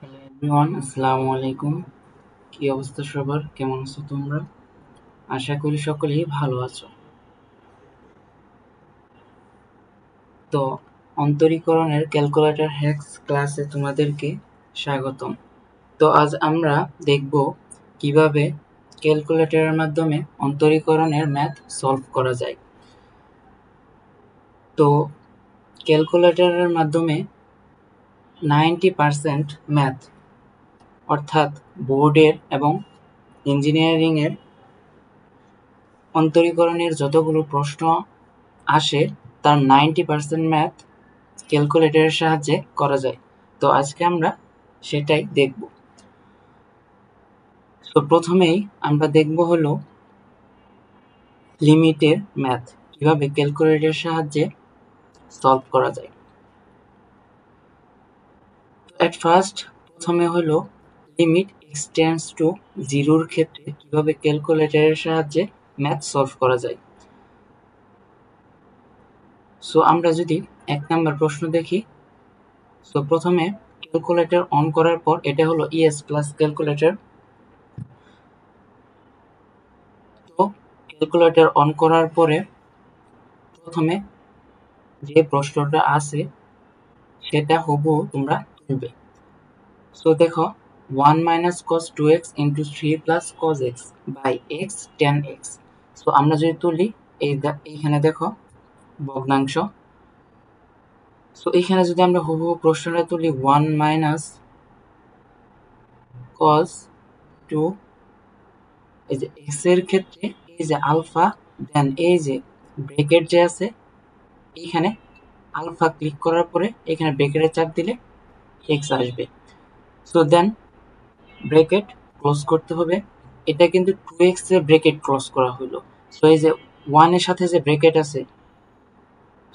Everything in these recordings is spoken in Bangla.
হ্যালো এভরিওয়ান, আসসালামু আলাইকুম। কি অবস্থা সবার? কেমন আছো তোমরা? আশা করি সকলেই ভালো আছো। তো অন্তরীকরণের ক্যালকুলেটর হ্যাক্স ক্লাসে তোমাদেরকে স্বাগতম। তো আজ আমরা দেখব কিভাবে ক্যালকুলেটরের মাধ্যমে অন্তরীকরণের ম্যাথ সলভ করা যায়। তো ক্যালকুলেটরের মাধ্যমে 90% ম্যাথ অর্থাৎ বোর্ডের এবং ইঞ্জিনিয়ারিংয়ের অন্তরীকরণের যতগুলো প্রশ্ন আসে তার 90% ম্যাথ ক্যালকুলেটরের সাহায্যে করা যায়। তো আজকে আমরা সেটাই দেখব। তো প্রথমেই আমরা দেখব হলো লিমিটের ম্যাথ কিভাবে ক্যালকুলেটরের সাহায্যে সলভ করা যায়। এট ফার্স্ট প্রথমে হলো লিমিট এক্স টেন্ডস টু জিরোর ক্ষেত্রে কিভাবে ক্যালকুলেটরের সাহায্যে ম্যাথ সলভ করা যায়। সো আমরা যদি 1 নাম্বার প্রশ্ন দেখি। সো প্রথমে ক্যালকুলেটর অন করার পর এটা হলো ইএস প্লাস ক্যালকুলেটর। তো ক্যালকুলেটর অন করার পরে প্রথমে যে প্রশ্নটা আছে সেটা হুবহু তোমরা তুলবে। সো দেখো 1 minus cos 2x into 3 plus cos x by x tan x। So আমরা যদি তুলি এইখানে দেখো ভগ্নাংশ। সো এইখানে যদি আমরা হুবহু প্রশ্নটা তুলি 1 minus cos 2, এই যে x এর ক্ষেত্রে এই যে আলফা, দেন এই যে ব্র্যাকেট যে আছে এইখানে আলফা ক্লিক করার পরে এখানে ব্র্যাকেটে চাপ দিলে x আসবে। সো দেন ব্র্যাকেট ক্লোজ করতে হবে। এটা কিন্তু 2x এর ব্র্যাকেট ক্লোজ করা হলো। সো এই যে 1 এর সাথে যে ব্র্যাকেট আছে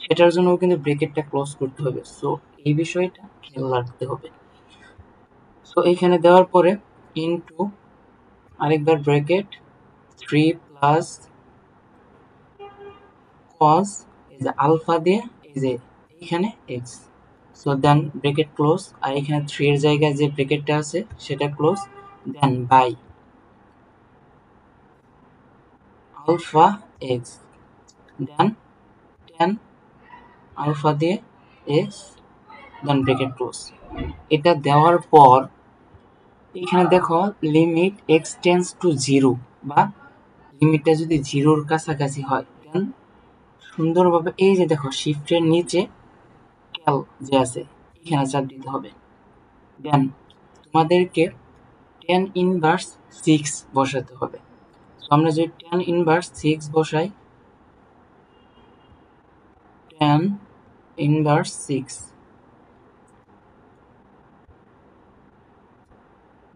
সেটার জন্য কিন্তু ব্র্যাকেটটা ক্লোজ করতে হবে। সো এই বিষয়টা খেয়াল রাখতে হবে। সো এইখানে দেওয়ার পরে ইনটু আরেকবার ব্র্যাকেট 3 প্লাস cos এই যে আলফা দিয়ে এই যে এইখানে x। So then bracket close, আর এখানে 3 এর জায়গায় যে ব্র্যাকেটটা আছে সেটা close, then by alpha x, then tan alpha দিয়ে x, দেন ব্র্যাকেট ক্লোজ। এটা দেওয়ার পর এখানে দেখো limit x tends to zero, বা লিমিটটা যদি জিরোর কাছাকাছি হয় দেন সুন্দরভাবে এই যে দেখো শিফটের নিচে ক্যাল যে আছে এখানে চাপ দিতে হবে। দেন তোমাদেরকে tan ইনভার্স 6 বসাতে হবে। তো আমরা যদি tan ইনভার্স 6 বসাই, tan ইনভার্স 6,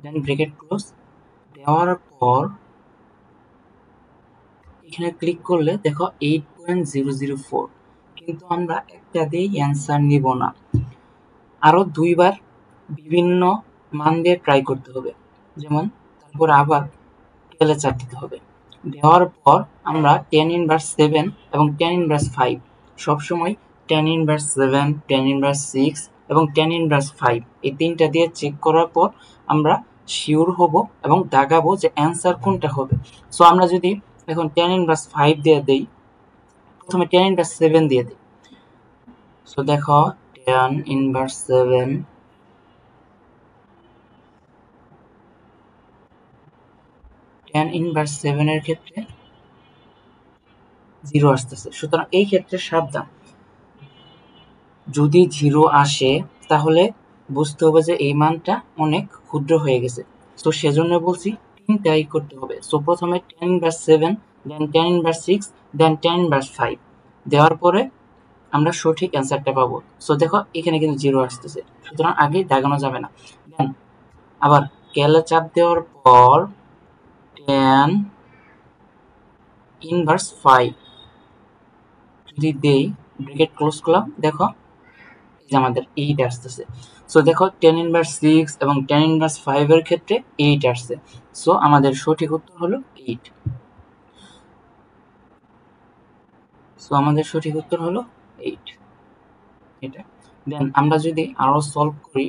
দেন ব্র্যাকেট ক্লোজ দেওয়ার পর এখানে ক্লিক করলে দেখো 8.004, কিন্তু আমরা একটা দিয়েই অ্যান্সার নিব না, আরো দুইবার বিভিন্ন মান দিয়ে ট্রাই করতে হবে। যেমন তারপর আবার ক্যালে চাপ দিতে হবে। দেওয়ার পর আমরা tan ইনভার্স 7 এবং tan ইনভার্স 5 সবসময় tan ইনভার্স 7, tan ইনভার্স 6 এবং tan ইনভার্স 5 এই তিনটা দিয়ে চেক করার পর আমরা শিওর হব এবং দাগাবো যে অ্যান্সার কোনটা হবে। সো আমরা যদি এখন tan ইনভার্স 5 দিয়ে দেই, প্রথমে tan ইনভার্স 7 দিয়ে দিই। সো দেখো tan ইনভার্স 7, tan ইনভার্স 7 এর ক্ষেত্রে 0 আসতেছে। সুতরাং এই ক্ষেত্রে সাবধান, যদি 0 আসে তাহলে বুঝতে হবে যে এই মানটা অনেক ক্ষুদ্র হয়ে গেছে। সো সেজন্য বলছি তিনটাই করতে হবে। সো প্রথমে tan ইনভার্স 7, দেন tan ইনভার্স 6, দেন tan ইনভার্স 5 দেওয়ার পরে আমরা সঠিক অ্যান্সারটা পাবো। সো দেখো এখানে কিন্তু 0 আসতেছে, সুতরাং আগে দাগানো যাবে না। দেন আবার ক্যালে চাপ দেওয়ার পর tan ইনভার্স 5 যদি দেই, ব্র্যাকেট ক্লোজ করলাম, দেখো এই যে আমাদের 8 আসতেছে। সো দেখো tan ইনভার্স 6 এবং tan ইনভার্স 5 এর ক্ষেত্রে 8 আসছে। সো আমাদের সঠিক উত্তর হলো 8। সো আমাদের সঠিক উত্তর হলো 8 এটা। দেন আমরা যদি আরো সলভ করি,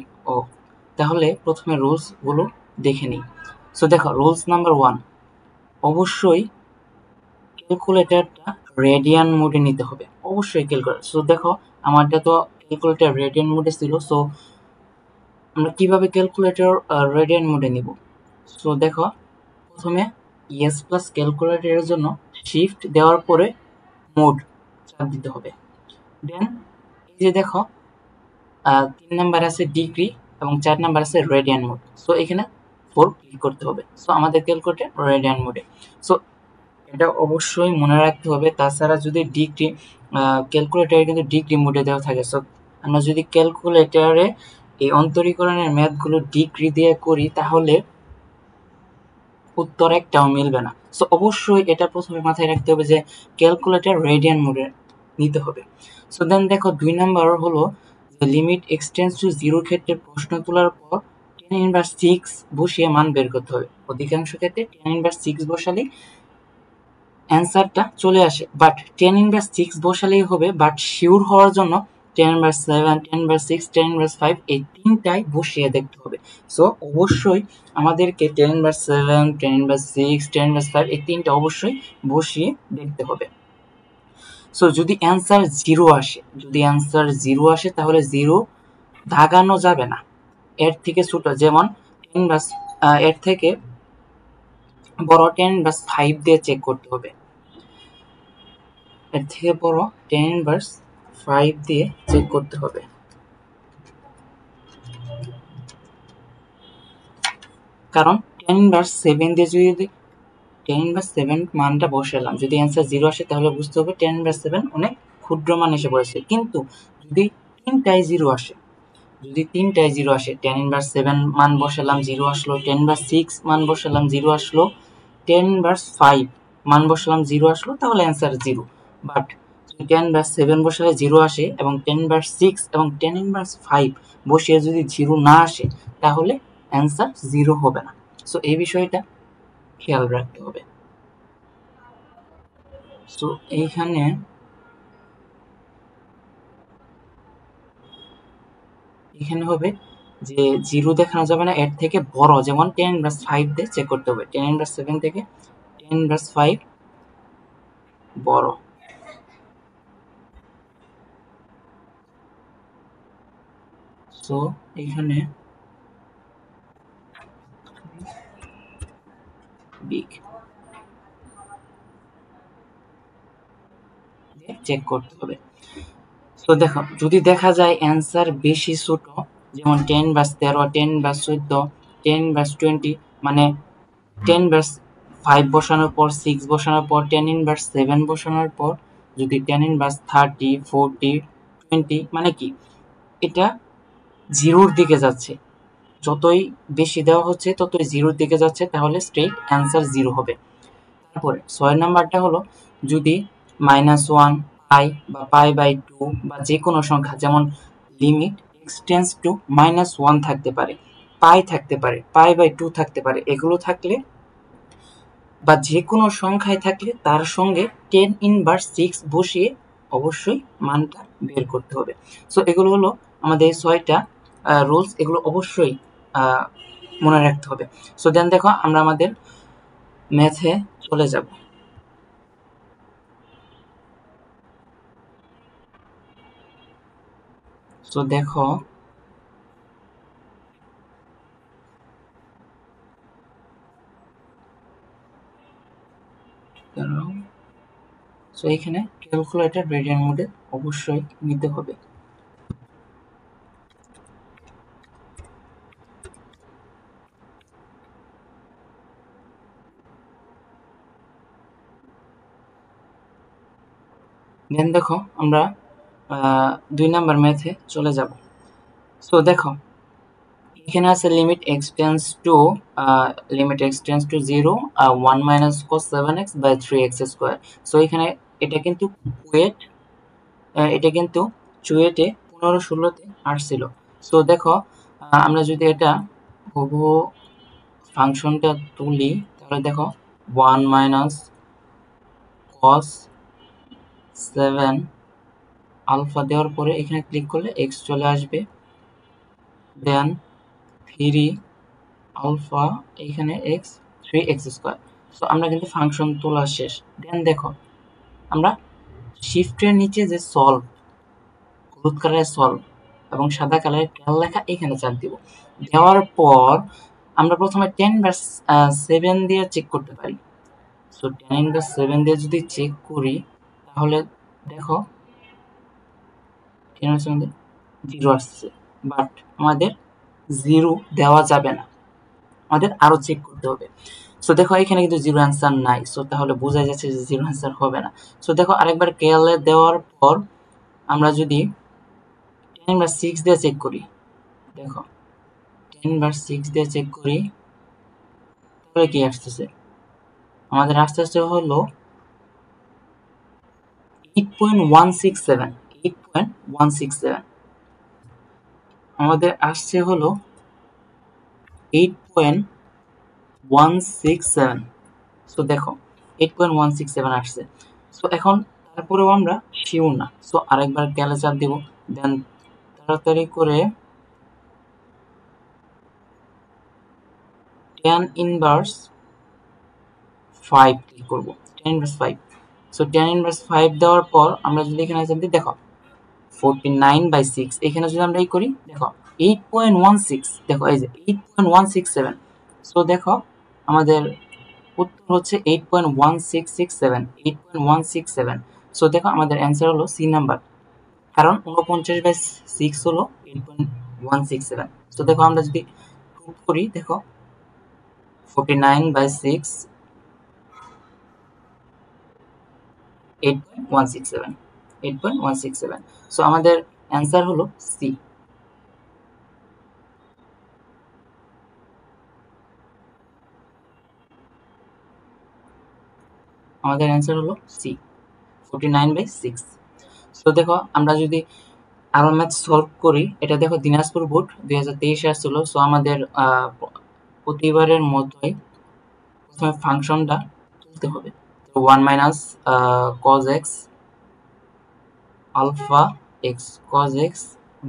তাহলে প্রথমে রুলসগুলো দেখে নিই। সো দেখো, রুলস নাম্বার 1, অবশ্যই ক্যালকুলেটরটা রেডিয়ান মোডে নিতে হবে, অবশ্যই ক্যালকুলেটর। সো দেখো, আমারটা তো ক্যালকুলেটর রেডিয়ান মোডে ছিল। সো আমরা কিভাবে ক্যালকুলেটর রেডিয়ান মোডে নিব? সো দেখো, প্রথমে ইএস প্লাস ক্যালকুলেটরের জন্য শিফট দেওয়ার পরে মোড চাপ দিতে হবে। দেন এই যে দেখো, 3 নাম্বার আছে ডিগ্রি এবং 4 নাম্বার আছে রেডিয়ান মোড। সো এখানে 4 ক্লিক করতে হবে। সো আমাদের ক্যালকুলেটর রেডিয়ান মোডে। সো এটা অবশ্যই মনে রাখতে হবে। তাছাড়া যদি ডিগ্রি ক্যালকুলেটরে কিন্তু ডিগ্রি মোডে দেওয়া থাকে, সো আমরা যদি ক্যালকুলেটরে এই অন্তরীকরণের ম্যাথগুলো ডিগ্রি দিয়ে করি তাহলে উত্তর একটাও মিলবে না। সো অবশ্যই এটা প্রথমে মাথায় রাখতে হবে যে ক্যালকুলেটর রেডিয়ান মোডে নিতে হবে। সো দেন দেখো, 2 নাম্বার হলো যে লিমিট এক্সটেন্স টু 0 ক্ষেত্রে প্রশ্ন তোলার পর tan ইনভার্স 6 বসিয়ে মান বের করতে হবে। অধিকাংশ ক্ষেত্রে tan ইনভার্স 6 বসালেই অ্যান্সারটা চলে আসে, বাট tan ইনভার্স 6 বসালেই হবে, বাট শিওর হওয়ার জন্য tan inverse 7, tan inverse 6, tan inverse 5 এই তিনটাই বসিয়ে দেখতে হবে। সো অবশ্যই আমাদেরকে tan inverse 7, tan inverse 6, tan inverse 5 এই তিনটা অবশ্যই বসিয়ে দেখতে হবে। সো যদি অ্যান্সার 0 আসে, তাহলে 0 দাগানো যাবে না। এর থেকে ছোট, যেমন tan ইনভার্স এর থেকে বড় tan ইনভার্স 5 দিয়ে চেক করতে হবে। এর থেকে বড় tan ইনভার্স 5 দিয়ে চেক করতে হবে। কারণ tan ইনভার্স 7 দিয়ে যদি tan ইনভার্স 7 মানটা বসালাম, যদি অ্যান্সার 0 আসে তাহলে বুঝতে হবে tan ইনভার্স 7 অনেক ক্ষুদ্র মান এসে পড়েছে। কিন্তু যদি তিনটায় 0 আসে, tan ইনভার্স 7 মান বসালাম 0 আসলো, tan ইনভার্স 6 মান বসালাম 0 আসলো, tan ইনভার্স 5 মান বসালাম 0 আসলো, তাহলে অ্যান্সার 0। বাট যদি tan ইনভার্স 7 বসালে 0 আসে এবং tan ইনভার্স 6 এবং tan ইনভার্স 5 বসিয়ে যদি 0 না আসে তাহলে অ্যান্সার 0 হবে না। সো এই বিষয়টা খেয়াল রাখতে হবে। সো এইখানে হবে যে 0 দেখানো যাবে না, এর থেকে বড়, যেমন tan ইনভার্স 5 দিয়ে চেক করতে হবে। tan ইনভার্স 7 থেকে tan ইনভার্স 5 বড়। সো এইখানে বিগ চেক করতে হবে। সো দেখো, যদি দেখা যায় অ্যান্সার বেশি ছোট, যেমন 10 ভার্স 13, 10 ভার্স 14, 10 ভার্স 20, মানে 10 ভার্স 5 বসানোর পর 6 বসানোর পর tan ইনভার্স 7 বসানোর পর যদি tan ইনভার্স 30, 40, 20, মানে কি এটা 0-র দিকে যাচ্ছে, যতই বেশি দেওয়া হচ্ছে ততই 0-র দিকে যাচ্ছে, তাহলে স্ট্রেইট অ্যান্সার 0 হবে। তারপরে 6 নাম্বারটা হলো যদি -1, পাই বা π/2 বা যে কোনো সংখ্যা, যেমন লিমিট এক্সটেন্স টু -1 থাকতে পারে, পাই থাকতে পারে, π/2 থাকতে পারে, এগুলো থাকলে বা যে কোনো সংখ্যায় থাকলে তার সঙ্গে tan ইনভার্স 6 বসিয়ে অবশ্যই মানটা বের করতে হবে। সো এগুলো হলো আমাদের 6টা রুলস, এগুলো অবশ্যই মনে রাখতে হবে। সো দেন দেখো, আমরা আমাদের ম্যাথে চলে যাব। সো দেখো, সো এখানে ক্যালকুলেটর রেডিয়ান মোডে অবশ্যই নিতে হবে। দেন দেখো, আমরা 2 নাম্বার ম্যাথে চলে যাব। সো দেখো, এখানে আছে limit x tends to 0 1 minus cos 7x by 3x square. So এখানে এটা কিন্তু কুয়েট, এটা কিন্তু চুয়েটে 15-16তে আসছিল। সো দেখো, আমরা যদি এটা হুবহু ফাংশনটা তুলি তাহলে দেখো 1 মাইনাস cos 7 আলফা দেওয়ার পরে এখানে ক্লিক করলে x চলে আসবে, দেন 3 আলফা এখানে x 3x স্কয়ার। সো আমরা কিন্তু ফাংশন তোলা শেষ। দেন দেখো আমরা শিফটের নিচে যে সলভ, হলুদ কালারের সলভ এবং সাদা কালারের ক্যাল লেখা এখানে চাপ দিব। দেওয়ার পর আমরা প্রথমে 10/7 দিয়ে চেক করতে পারি। সো 10/7 দিয়ে যদি চেক করি তাহলে দেখো 10/7 দিয়ে 0 আসছে, বাট আমাদের 0 দেওয়া যাবে না, আমাদের আরো চেক করতে হবে। সো দেখো এখানে কিন্তু 0 অ্যান্সার নাই, সো তাহলে বোঝা যাচ্ছে যে 0 অ্যান্সার হবে না। সো দেখো আরেকবার কেএল এ দেওয়ার পর আমরা যদি 10/6 দিয়ে চেক করি, দেখো 10/6 দিয়ে চেক করি তাহলে কি আসতেছে, আমাদের আসতেছে হলো 8.167, 8.167 আমাদের আসছে হলো 8.167। সো দেখো 8.167 আসছে। সো এখন তারপরেও আমরা শিওর না, সো আরেকবার ক্যালে চাপ দিব। দেন তাড়াতাড়ি করে tan ইনভার্স 5 ক্লিক করব, tan inverse 5। So tan inverse 5 দেওয়ার পর আমরা যদি এখানে চাপ দিই, দেখো 49/6 এখানে যদি আমরা এই করি, দেখো 8.16, দেখো এই যে 8.167। সো দেখো আমাদের উত্তর হচ্ছে 8.1667, 8.167। সো দেখো আমাদের অ্যান্সার হলো সি নাম্বার, কারণ 49/6 হলো 8.167। সো দেখো আমরা যদি প্রুভ করি, দেখো 49/6 8.167, 8.167। সো আমাদের অ্যান্সার হলো সি। আমাদের অ্যান্সার হলো সি, 49/6। সো দেখো আমরা যদি আরো ম্যাথ সলভ করি, এটা দেখো দিনাজপুর বোর্ড 2023 আসছিল। সো আমাদের প্রতিবারের মতোই প্রথমে ফাংশনটা তুলতে হবে। 1 minus cos x alpha x cos x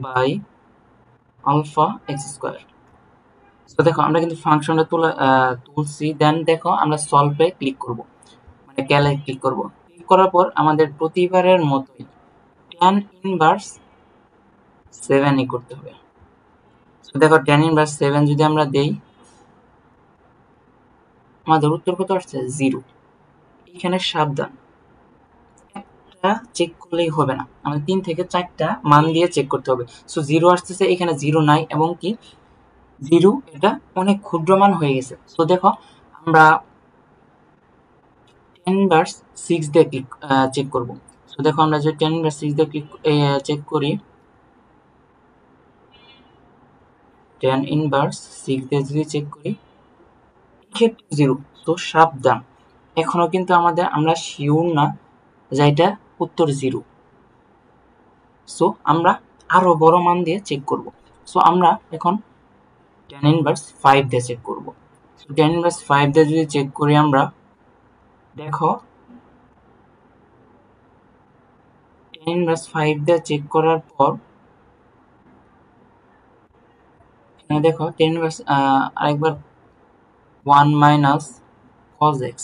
by alpha x square. So দেখো আমরা কিন্তু ফাংশনটা তুলছি। দেন দেখো আমরা সলভে ক্লিক করব, মানে ক্যালে ক্লিক করব। ক্লিক করার পর আমাদের প্রতিবারের মতোই tan ইনভার্স 7 করতে হবে। সো দেখো tan ইনভার্স 7 যদি আমরা দেই, আমাদের উত্তর কত আসছে? 0। এখানে সাবধান, একটা চেক করলেই হবে না, আমাদের 3 থেকে 4টা মান দিয়ে চেক করতে হবে। সো 0 আসতেছে, এখানে 0 নাই এবং কি 0 এটা অনেক ক্ষুদ্র মান হয়ে গেছে। সো দেখো আমরা 10/6 দিয়ে চেক করব। সো দেখো আমরা যদি 10/6 দিয়ে চেক করি, 10/6 দিয়ে যদি চেক করি এক্ষেত্রে 0। তো সাবধান, এখনো কিন্তু আমরা শিওর না যে এটা উত্তর 0। সো আমরা আরো বড় মান দিয়ে চেক করব। সো আমরা এখন tan ইনভার্স 5 দিয়ে চেক করব। সো tan ইনভার্স 5 দিয়ে যদি চেক করি আমরা, দেখো tan ইনভার্স 5 দিয়ে চেক করার পর এখানে দেখো tan ইনভার্স আরেকবার 1 মাইনাস cos x,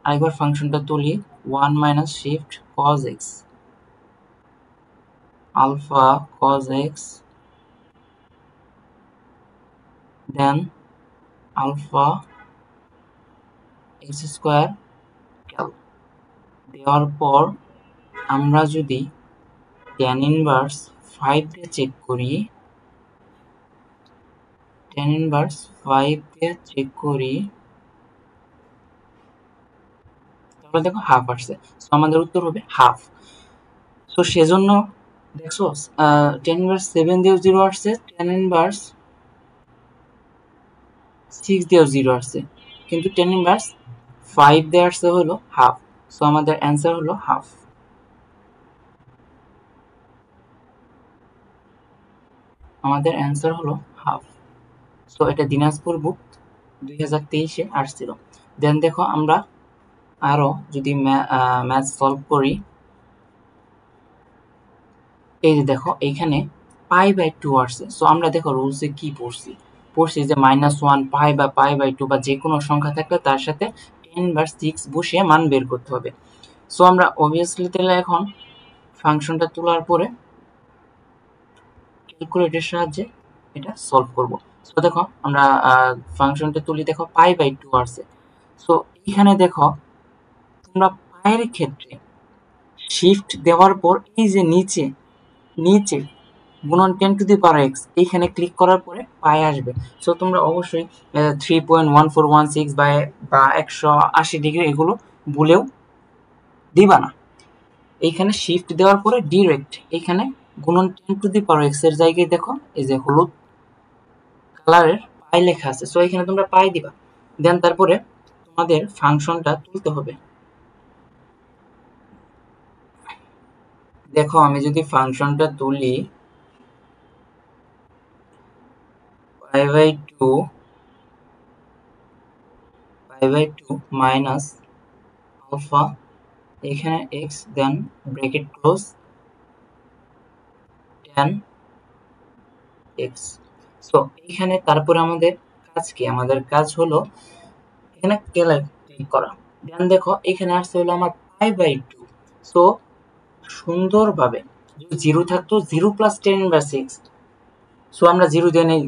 আরেকবার ফাংশনটা তুলি 1 minus shift cos x alpha cos x then alpha x square ক্যাল দেওয়ার পর আমরা যদি tan ইনভার্স 5 দিয়ে চেক করি, tan ইনভার্স 5 দিয়ে চেক করি তাহলে দেখো হাফ আসছে। সো আমাদের উত্তর হবে হাফ। সো সেজন্য দেখছো tan ইনভার্স 7 দিয়েও 0 আসছে, tan ইনভার্স 6 দিয়েও 0 আসছে, কিন্তু tan ইনভার্স 5 দিয়ে আসছে হলো হাফ। সো আমাদের অ্যান্সার হলো হাফ। আমাদের অ্যান্সার হলো হাফ। সো এটা দিনাজপুর বুক 2023-এ আসছিল। দেন দেখো আমরা আরো যদি ম্যাথ সলভ করি, এই যে দেখো এইখানে π/2 আসছে। সো আমরা দেখো রুলসে কি পড়ছি যে -1 π বা π/2 বা যে কোনো সংখ্যা থাকলে তার সাথে tan ইনভার্স 6 বসিয়ে মান বের করতে হবে। সো আমরা অবভিয়াসলি তাহলে এখন ফাংশনটা তোলার পরে ক্যালকুলেটরের সাহায্যে এটা সলভ করব। সো দেখো আমরা ফাংশনটা তুলি, দেখো π/2 আসছে। সো এখানে দেখো তোমরা পায়ের ক্ষেত্রে শিফট দেওয়ার পর এই যে নিচে গুণন 10 টু দি পাওয়ার x এইখানে ক্লিক করার পরে পাই আসবে। সো তোমরা অবশ্যই 3.1416 বা 180 ডিগ্রি এগুলো ভুলেও দিবা না। এইখানে শিফট দেওয়ার পরে ডিরেক্ট এইখানে গুণন 10 টু দি পাওয়ার x এর জায়গায় দেখো এই যে হলুদ কালারের পাই লেখা আছে। সো এখানে তোমরা পাই দিবা, দেন তারপরে তোমাদের ফাংশনটা তুলতে হবে। দেখো আমি যদি ফাংশনটা তুলি π/2 মাইনাস আলফা এখানে x then bracket close tan x। So এখানে তারপরে আমাদের কাজ কি? আমাদের কাজ হলো এখানে ক্লিক করা, দেন দেখো এখানে আসছে হলো আমার π/2। সো সুন্দরভাবে যদি 0 থাকতো 0 প্লাস tan ইনভার্স 6, সো আমরা 0 দিয়ে নেই,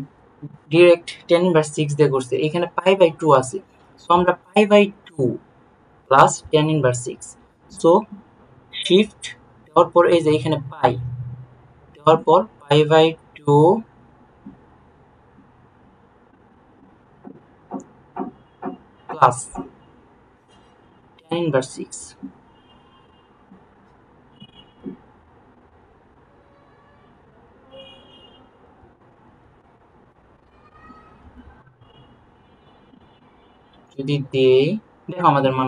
ডিরেক্ট tan ইনভার্স 6 দিয়ে করছি। এখানে π/2 আছে, সো আমরা π/2 plus tan inverse 6। So shift দেওয়ার পর এই যে এখানে পাই দেওয়ার পর π/2 প্লাস tan ইনভার্স 6। যদি দেই দেখো আমাদের মান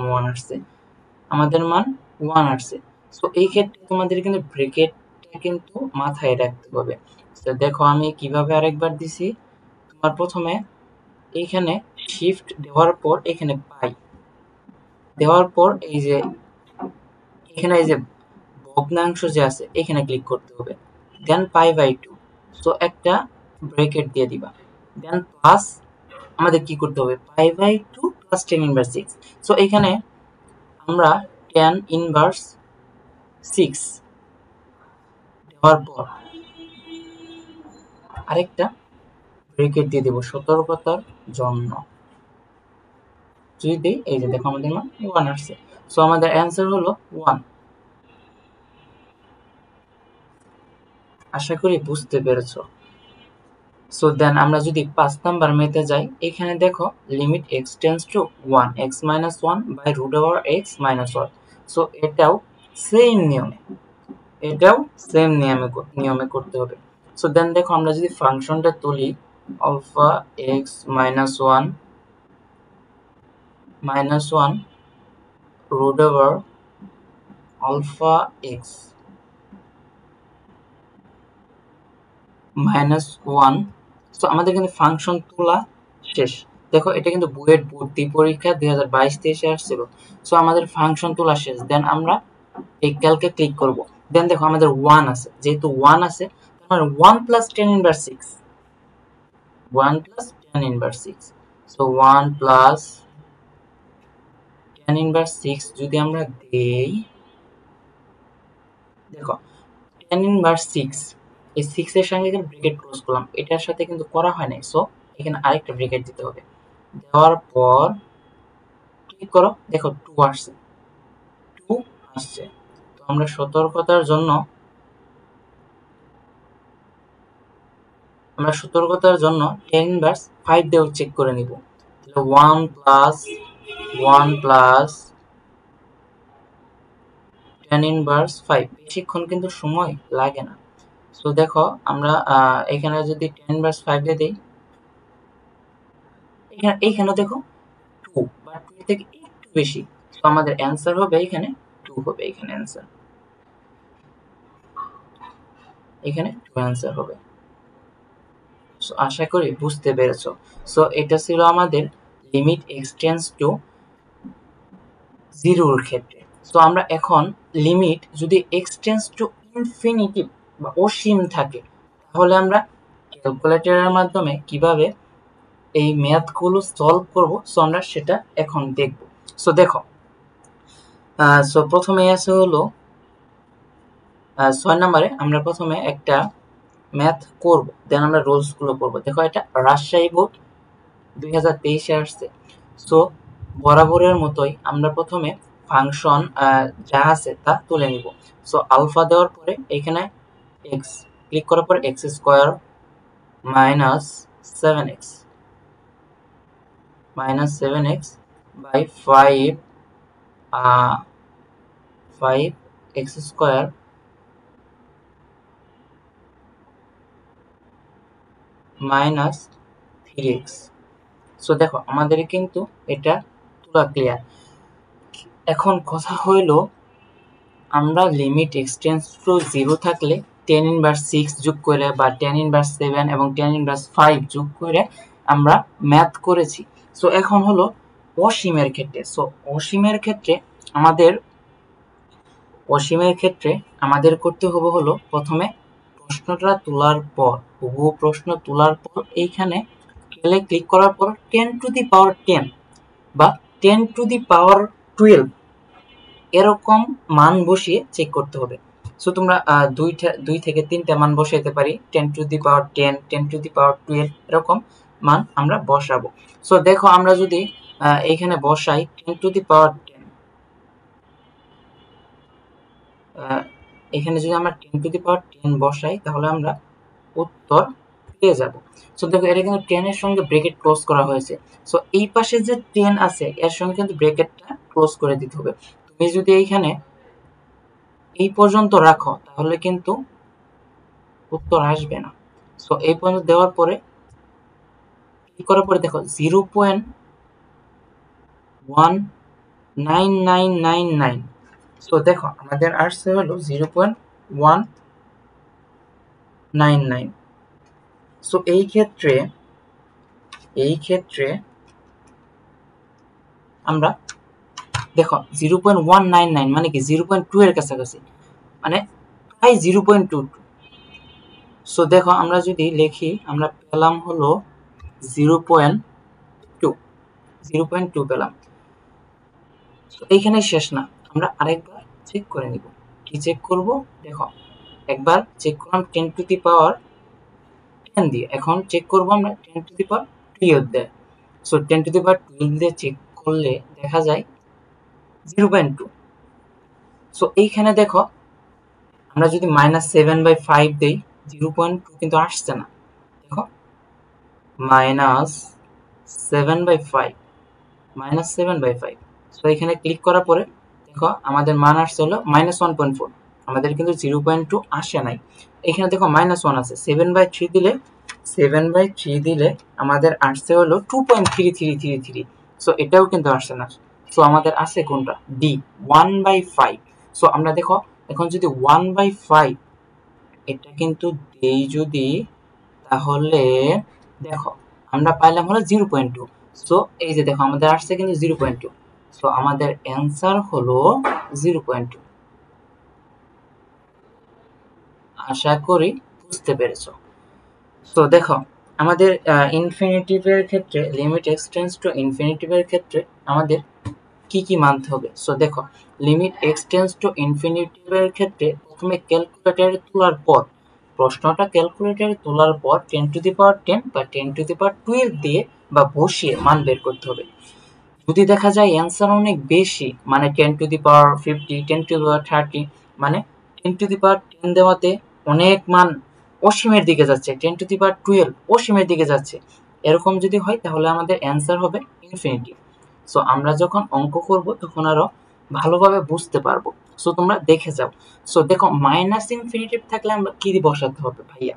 1 আসছে, সো এই ক্ষেত্রে তোমাদের কিন্তু ব্র্যাকেটটা কিন্তু মাথায় রাখতে হবে। তো দেখো আমি কিভাবে আরেকবার দিছি, তোমার প্রথমে এইখানে শিফট দেওয়ার পর এখানে পাই দেওয়ার পর এই যে এখানে এই যে ভগ্নাংশ যে আছে এখানে ক্লিক করতে হবে, দেন π/2, সো একটা ব্র্যাকেট দিয়ে দিবা, দেন প্লাস আমাদের কি করতে হবে π/2 প্লাস tan ইনভার্স 6। সো এখানে আমরা tan ইনভার্স 6 দেওয়ার পর আরেকটা ব্র্যাকেট দিয়ে দেব সতর্কতার জন্য। যদি দেই এই যে দেখো আমাদের মান 1 আসছে। সো আমাদের অ্যান্সার হলো 1। আশা করি বুঝতে পেরেছো। সো দেন আমরা যদি 5 নাম্বার মেথে যাই, এখানে দেখো limit x tends to 1 x minus 1 by root over x minus 1। So এটাও সেম নিয়মে করতে হবে। সো দেন দেখো আমরা যদি ফাংশনটা তুলি alpha x minus 1 root over alpha x minus 1। So আমাদের কিন্তু ফাংশন তোলা শেষ। দেখো এটা কিন্তু বুয়েট ভর্তি পরীক্ষা 2022-23 আসছিল। সো আমাদের ফাংশন তোলা শেষ, দেন আমরা এই ক্যালকে ক্লিক করব, দেন দেখো আমাদের 1 আছে, যেহেতু 1 আছে তার মানে 1 plus tan inverse 6, 1 plus tan inverse 6। So 1 plus tan inverse 6 যদি আমরা দেই, দেখো tan ইনভার্স 6 এই 6 এর সঙ্গে এখানে ব্র্যাকেট ক্লোজ করলাম, এটার সাথে কিন্তু করা হয় নাই। সো এখানে আরেকটা ব্র্যাকেট দিতে হবে, দেওয়ার পর ক্লিক করো, দেখো 2 আসছে। তো আমরা সতর্কতার জন্য tan ইনভার্স 5 দিয়েও চেক করে নিব। 1 প্লাস tan ইনভার্স 5, বেশিক্ষণ কিন্তু সময় লাগে না। সো দেখো আমরা এখানে যদি tan ইনভার্স 5 দিয়ে দেই, এইখানে দেখো 2 বা 2 থেকে একটু বেশি। সো আমাদের অ্যান্সার হবে এখানে 2 হবে, এখানে অ্যান্সার 2 অ্যান্সার হবে। সো আশা করি বুঝতে পেরেছো। সো এটা ছিল আমাদের লিমিট x টেন্ডস টু 0 এর ক্ষেত্রে। সো আমরা এখন লিমিট যদি x টেন্ডস টু ইনফিনিটি বা অসীম থাকে তাহলে আমরা ক্যালকুলেটরের মাধ্যমে কিভাবে এই ম্যাথগুলো সলভ করব, সো আমরা সেটা এখন দেখব। সো দেখো, সো প্রথমে আছে হলো 6 নম্বরে আমরা প্রথমে একটা ম্যাথ করব, দেন আমরা রুলসগুলো পড়ব। দেখো, এটা রাজশাহী বোর্ড 2023-এ আসছে। সো বরাবরের মতোই আমরা প্রথমে ফাংশন যা আছে তা তুলে নিব। সো আলফা দেওয়ার পরে এখানে এক্স ক্লিক করার পরে x square minus 7x by 5x square minus 3x। So দেখো, আমাদের কিন্তু এটা পুরো ক্লিয়ার। এখন কথা হইল, আমরা লিমিট এক্সটেন্স টু 0 থাকলে tan ইনভার্স 6 যোগ করে বা tan ইনভার্স 7 এবং tan ইনভার্স 5 যোগ করে আমরা ম্যাথ করেছি। সো এখন হলো অসীমের ক্ষেত্রে। সো অসীমের ক্ষেত্রে আমাদের করতে হবে হলো প্রথমে প্রশ্নটা তোলার পর, প্রশ্ন তোলার পর এইখানে ক্লিক করার পর 10 টু দি পাওয়ার 10 বা 10 টু দি পাওয়ার 12 এরকম মান বসিয়ে চেক করতে হবে। সো তোমরা 2 থেকে 3টা মান বসাইতে পারি, 10 to the power 10, 10 to the পাওয়ার 12 এরকম মান আমরা বসাবো। সো দেখো, আমরা যদি এইখানে বসাই 10 টু দি পাওয়ার 10, এখানে যদি আমরা 10 টু দি পাওয়ার 10 বসাই তাহলে আমরা উত্তর পেয়ে যাব। সো দেখো, এটা কিন্তু 10 এর সঙ্গে ব্র্যাকেট ক্লোজ করা হয়েছে। সো এই পাশে যে 10 আছে এর সঙ্গে কিন্তু ব্র্যাকেটটা ক্লোজ করে দিতে হবে। তুমি যদি এইখানে এই পর্যন্ত রাখো তাহলে কিন্তু উত্তর আসবে না। সো এই পর্যন্ত দেওয়ার পরে ক্লিক করার পরে দেখো 0.19999। সো দেখো, আমাদের আসছে হলো 0.199। সো এই ক্ষেত্রে আমরা দেখো 0.199 মানে কি 0.2 এর কাছাকাছি, মানে প্রায় 0.22। সো দেখো, আমরা যদি লিখি আমরা পেলাম হলো 0.2 পেলাম। তো এইখানে শেষ না, আমরা আরেকবার চেক করে নিব। কি চেক করব? দেখো, একবার চেক করলাম 10 টু দি পাওয়ার 10 দিয়ে, এখন চেক করব আমরা 10 টু দি পাওয়ার 12 দিয়ে। সো 10 টু দি পাওয়ার 12 দিয়ে চেক করলে দেখা যায় 0.2। সো এইখানে দেখো, আমরা যদি -7/5 দেই 0.2 কিন্তু আসছে না। দেখো, -7/5 সো এখানে ক্লিক করার পরে দেখো আমাদের মান আসছে হলো -1.4। আমাদের কিন্তু 0.2 আসে নাই। এখানে দেখো -1 আছে। 7/3 দিলে আমাদের আসছে হলো 2.3333। সো এটাও কিন্তু আসছে না। সো আমাদের আছে কোনটা? ডি, 1/5। সো আমরা দেখো, এখন যদি 1/5 এটা কিন্তু দেই যদি, তাহলে দেখো আমরা পাইলাম হলো 0.2। সো এই যে দেখো, আমাদের আসছে কিন্তু 0.2। সো আমাদের অ্যান্সার হলো 0.2। আশা করি বুঝতে পেরেছো। সো দেখো, আমাদের ইনফিনিটিভের ক্ষেত্রে, লিমিট এক্সটেন্স টু ইনফিনিটিভের ক্ষেত্রে আমাদের কি কি মানতে হবে? সো দেখো, লিমিট এক্সটেন্স টু ইনফিনিটিভের ক্ষেত্রে প্রথমে ক্যালকুলেটরে তোলার পর, প্রশ্নটা ক্যালকুলেটরে তোলার পর 10 টু দি পাওয়ার 10 বা 10 টু দি পাওয়ার 12 দিয়ে বা বসিয়ে মান বের করতে হবে। যদি দেখা যায় অ্যান্সার অনেক বেশি, মানে 10 to the power 50, 10 to the পাওয়ার 30, মানে 10 টু দি পাওয়ার 10 দেওয়াতে অনেক মান অসীমের দিকে যাচ্ছে, 10 টু দি পাওয়ার 12 অসীমের দিকে যাচ্ছে, এরকম যদি হয় তাহলে আমাদের অ্যান্সার হবে ইনফিনিটিভ। সো আমরা যখন অঙ্ক করব তখন আরো ভালোভাবে বুঝতে পারবো। সো তোমরা দেখে যাও। সো দেখো, মাইনাস ইনফিনিটিভ থাকলে আমরা কি বসাতে হবে ভাইয়া?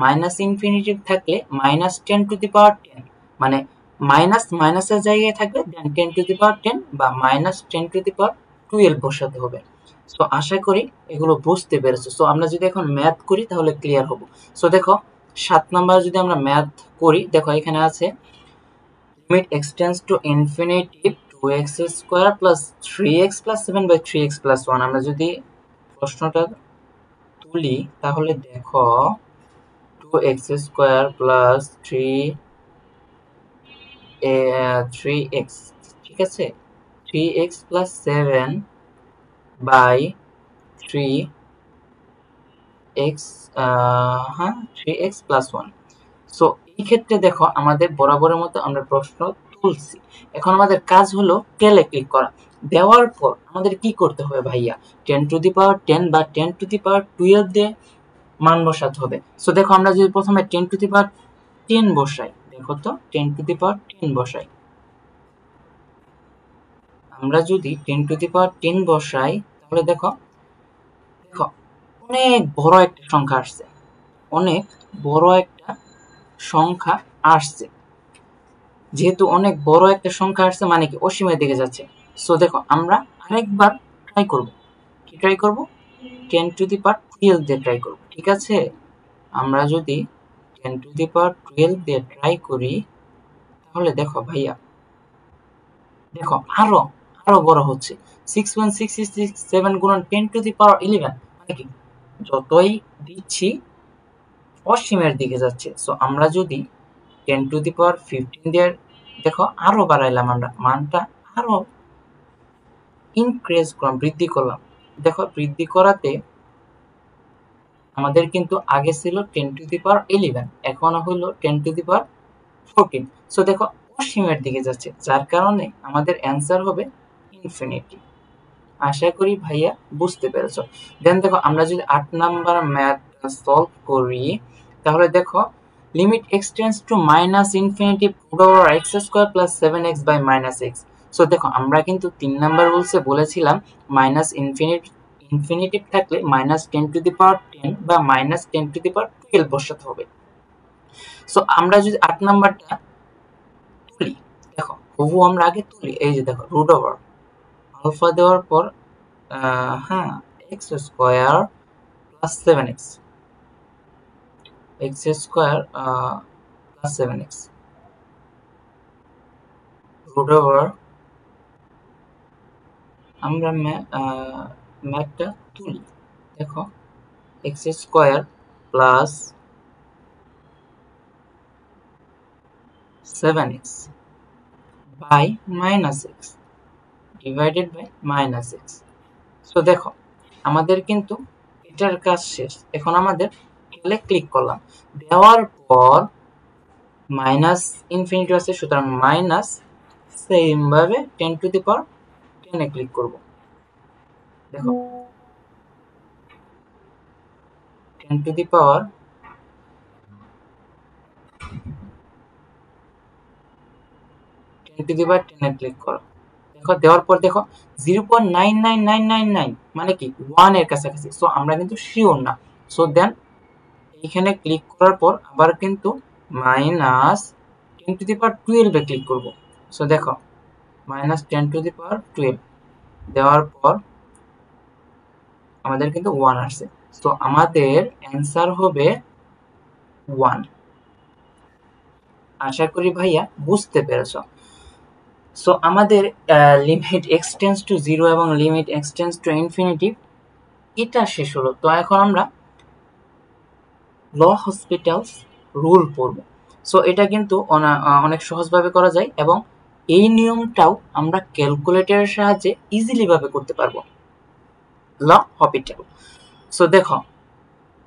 মাইনাস ইনফিনিটিভ থাকলে -10 টু দি পাওয়ার 10, মানে মাইনাসের জায়গায় থাকবে দেন 10 টু দি পাওয়ার 10 বা -10 টু দি পাওয়ার 12 বসাতে হবে। সো আশা করি এগুলো বুঝতে পেরেছো। সো আমরা যদি এখন ম্যাথ করি তাহলে ক্লিয়ার হবো। সো দেখো, 7 নাম্বার যদি আমরা ম্যাথ করি, দেখো এখানে আছে limit x tends to infinity 2x square plus 3x plus 7/3x plus 1। আমরা যদি প্রশ্নটা তুলি তাহলে দেখো 2x² প্লাস 3x, ঠিক আছে, 3x প্লাস 7 বাই 3x, হ্যাঁ 3x প্লাস 1। সো এই ক্ষেত্রে দেখো আমাদের বরাবরের মতো আমরা প্রশ্ন তুলছি। এখন আমাদের কাজ হলো টেলে ক্লিক করা। দেওয়ার পর আমাদের কি করতে হবে ভাইয়া, 10^10 বা 10^12 দিয়ে মান বসাতে হবে। সো দেখো আমরা যদি প্রথমে 10^10 বসাই, দেখো তো 10^10 বসাই, আমরা যদি 10^10 বসাই তাহলে দেখো দেখো অনেক বড় একটা সংখ্যা আসছে, অনেক বড় একটা সংখ্যা আসছে। যেহেতু অনেক বড় একটা সংখ্যা আসছে মানে কি অসীমের দিকে যাচ্ছে। সো দেখো আমরা আরেকবার ট্রাই করব। কি ট্রাই করব? 10^12 দিয়ে ট্রাই করব, ঠিক আছে। আমরা যদি 10^12 দিয়ে ট্রাই করি তাহলে দেখো ভাইয়া, দেখো আরো আরো বড় হচ্ছে। 6.667 গুণন 10^11 মানে কি যতই দিচ্ছি অসীমের দিকে যাচ্ছে। সো আমরা যদি 10^15 দিয়ে দেখো আরো বাড়াইলাম, আমরা মানটা আরো ইনক্রিজ করলাম, বৃদ্ধি করলাম। দেখো বৃদ্ধি করাতে আমাদের কিন্তু আগে ছিল 10^11, এখন হলো 10^14। সো দেখো অসীমের দিকে যাচ্ছে, যার কারণে আমাদের অ্যান্সার হবে ইনফিনিটি। আশা করি ভাইয়া বুঝতে পেরেছো। দেন দেখো আমরা যদি 8 নাম্বার ম্যাথ সলভ করি তাহলে দেখো limit x tends to minus infinity root over x² plus 7x by minus x। So দেখো আমরা কিন্তু 3 নাম্বার রুলসে বলেছিলাম মাইনাস ইনফিনিটিভ থাকলে -10^10 বা -10^12 বসাতে হবে। সো আমরা যদি 8 নাম্বারটা তুলি, দেখো তবু আমরা আগে তুলি, এই যে দেখো রুট ওভার আলফা দেওয়ার পর হ্যাঁ x² plus 7x, x² plus 7x root over, আমরা ম্যাথটা তুলি, দেখো x² plus 7x by minus x divided by minus x। So দেখো আমাদের কিন্তু এটার কাজ শেষ। এখন আমাদের টেলে ক্লিক করলাম, দেওয়ার পর মাইনাস ইনফিনিটি আছে, সুতরাং মাইনাস, সেম ভাবে 10^10 এ ক্লিক করব। দেখো 10^10 এ ক্লিক করো। দেখো দেওয়ার পর দেখো 0.99999 মানে কি 1 এর কাছাকাছি। সো আমরা কিন্তু শিওর না। সো দেন এখানে ক্লিক করার পর আবার কিন্তু মাইনাস 10^12 এ ক্লিক করব। সো দেখো মাইনাস 10^12 দেওয়ার পর আমাদের কিন্তু 1 আসছে। সো আমাদের অ্যান্সার হবে 1। আশা করি ভাইয়া বুঝতে পেরেছো। সো আমাদের লিমিট এক্সটেন্ডস টু 0 এবং লিমিট এক্সটেন্ডস টু ইনফিনিটি এটা শেষ হলো। তো এখন আমরা L'Hospital's রুল পড়ব। সো এটা কিন্তু অনেক সহজভাবে করা যায় এবং এই নিয়মটাও আমরা ক্যালকুলেটরের সাহায্যে ইজিলি ভাবে করতে পারবো। L'Hospital। সো দেখো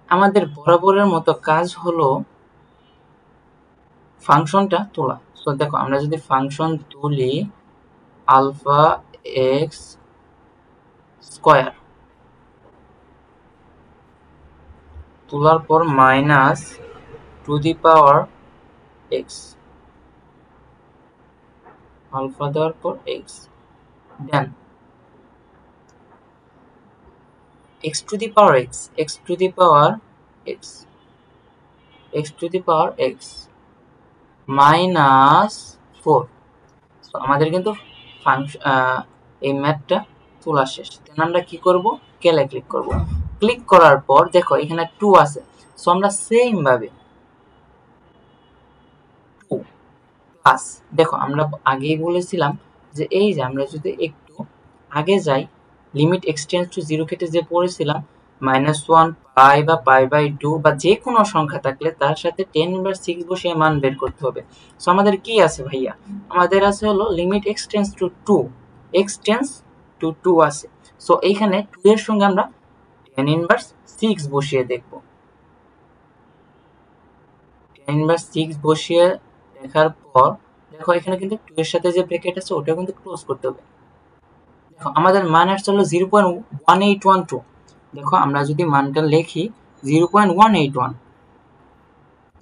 আমাদের বরাবরের মতো কাজ হলো ফাংশনটা তোলা। সো দেখো আমরা যদি ফাংশন তুলি আলফা এক্স স্কয়ার, তোলার পর minus to the power x, alpha দেওয়ার পর x, then x to the power x, x to the power x, x to the power x minus 4। So আমাদের কিন্তু এই ম্যাথটা তোলা শেষ। দেন আমরা কি করব, ক্যালে ক্লিক করব। ক্লিক করার পর দেখো এখানে 2 আছে। সো আমরা সেম ভাবে 2 প্লাস, দেখো আমরা আগেই বলেছিলাম যে এই যে আমরা যদি একটু আগে যাই লিমিট এক্সটেন্ডস টু 0 কেটে যে পড়েছিলাম -1 পাই বা পাই/2 বা যে কোনো সংখ্যা থাকলে তার সাথে tan ইনভার্স 6 বসিয়ে মান বের করতে হবে। সো আমাদের কি আছে ভাইয়া? আমাদের আছে হলো limit x tends two 2, x tends two 2 আছে। সো এইখানে 2 এর সঙ্গে আমরা tan ইনভার্স 6 বসিয়ে দেখব। tan ইনভার্স 6 বসিয়ে দেখার পর দেখো এখানে কিন্তু 2 এর সাথে যে ব্র্যাকেট আছে ওটাও কিন্তু ক্লোজ করতে হবে। দেখো আমাদের মান আসছে হলো 0.1812। দেখো আমরা যদি মানটা লিখি 0.181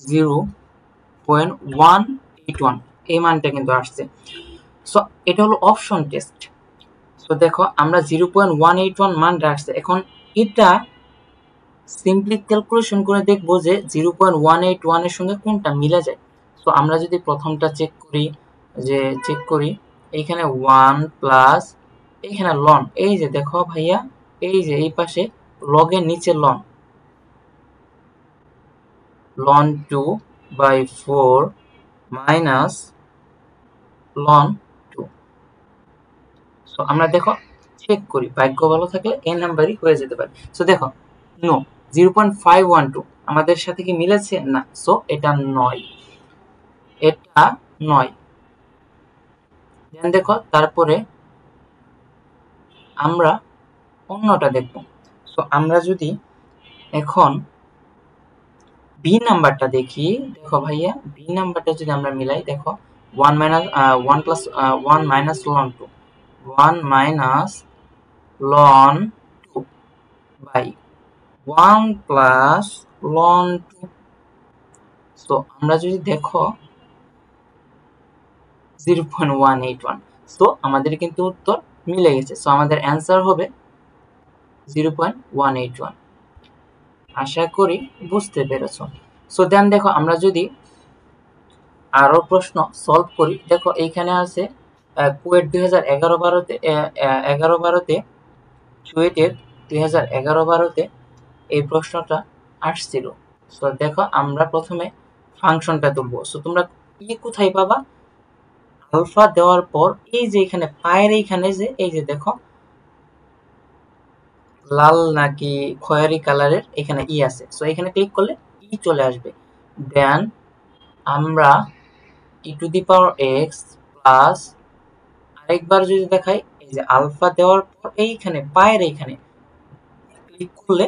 0.181 এই মানটা কিন্তু আসছে। সো এটা হলো অপশন টেস্ট। সো দেখো আমরা 0.181 মানটা আসছে। এখন এটা সিম্পলি ক্যালকুলেশন করে দেখবো যে 0.181 এর সঙ্গে কোনটা মিলে যায়। তো আমরা যদি প্রথমটা চেক করি এইখানে 1 প্লাস এইখানে লন, এই যে দেখো ভাইয়া এই যে এই পাশে লগের নিচে লন 2/4 মাইনাস লন 2। সো আমরা দেখো চেক করি, ভাগ্য ভালো থাকলে এই নাম্বারই হয়ে যেতে পারে। সো দেখো নো 0.512 আমাদের সাথে কি মিলেছে? না। সো এটা নয়, এটা নয়। দেন দেখো তারপরে আমরা অন্যটা দেখব। সো আমরা যদি এখন বি নাম্বারটা দেখি, দেখো ভাইয়া বি নাম্বারটা যদি আমরা মিলাই, দেখো 1 minus ln 2 1 minus ln 2 by 1 plus ln 2। So আমরা যদি দেখো 0.181, সো আমাদের কিন্তু উত্তর মিলে গেছে। সো আমাদের অ্যান্সার হবে 0.181। আশা করি বুঝতে পেরেছো। সো দেন দেখো আমরা যদি আরো প্রশ্ন সলভ করি, দেখো এইখানে আছে কুয়েট 2011-12তে চুয়েটের 2011-12তে এই প্রশ্নটা আসছিল। সো দেখো আমরা প্রথমে ফাংশনটা তুলবো। সো তোমরা কোথায় পাবা? আলফা দেওয়ার পর এই যে এখানে পায়ের এইখানে যে এই যে দেখো লাল নাকি খয়েরি কালারের এখানে ই আছে। সো এখানে ক্লিক করলে ই চলে আসবে। দেন আমরা e two the power x plus আরেকবার যদি দেখাই এই যে আলফা দেওয়ার পর এইখানে পায়ের এইখানে ক্লিক করলে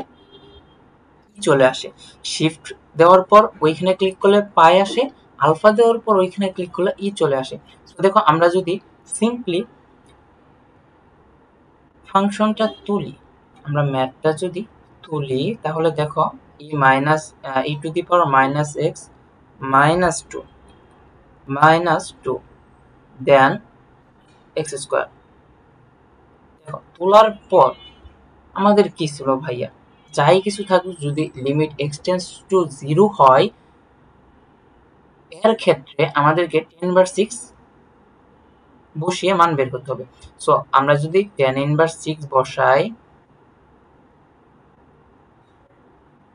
চলে আসে। শিফট দেওয়ার পর ওইখানে ক্লিক করলে পাই আসে, আলফা দেওয়ার পর ওইখানে ক্লিক করলে ই চলে আসে। তো দেখো আমরা যদি সিম্পলি ফাংশনটা তুলি, আমরা ম্যাথটা যদি তুলি তাহলে দেখো e to the power minus x minus two then x square. দেখো তোলার পর আমাদের কি ছিল ভাইয়া? যাই কিছু থাকুক যদি লিমিট এক্স টেন্ডস টু 0 হয় এর ক্ষেত্রে আমাদেরকে 10/6 বসিয়ে মান বের করতে হবে। সো আমরা যদি 10/6 বসাই,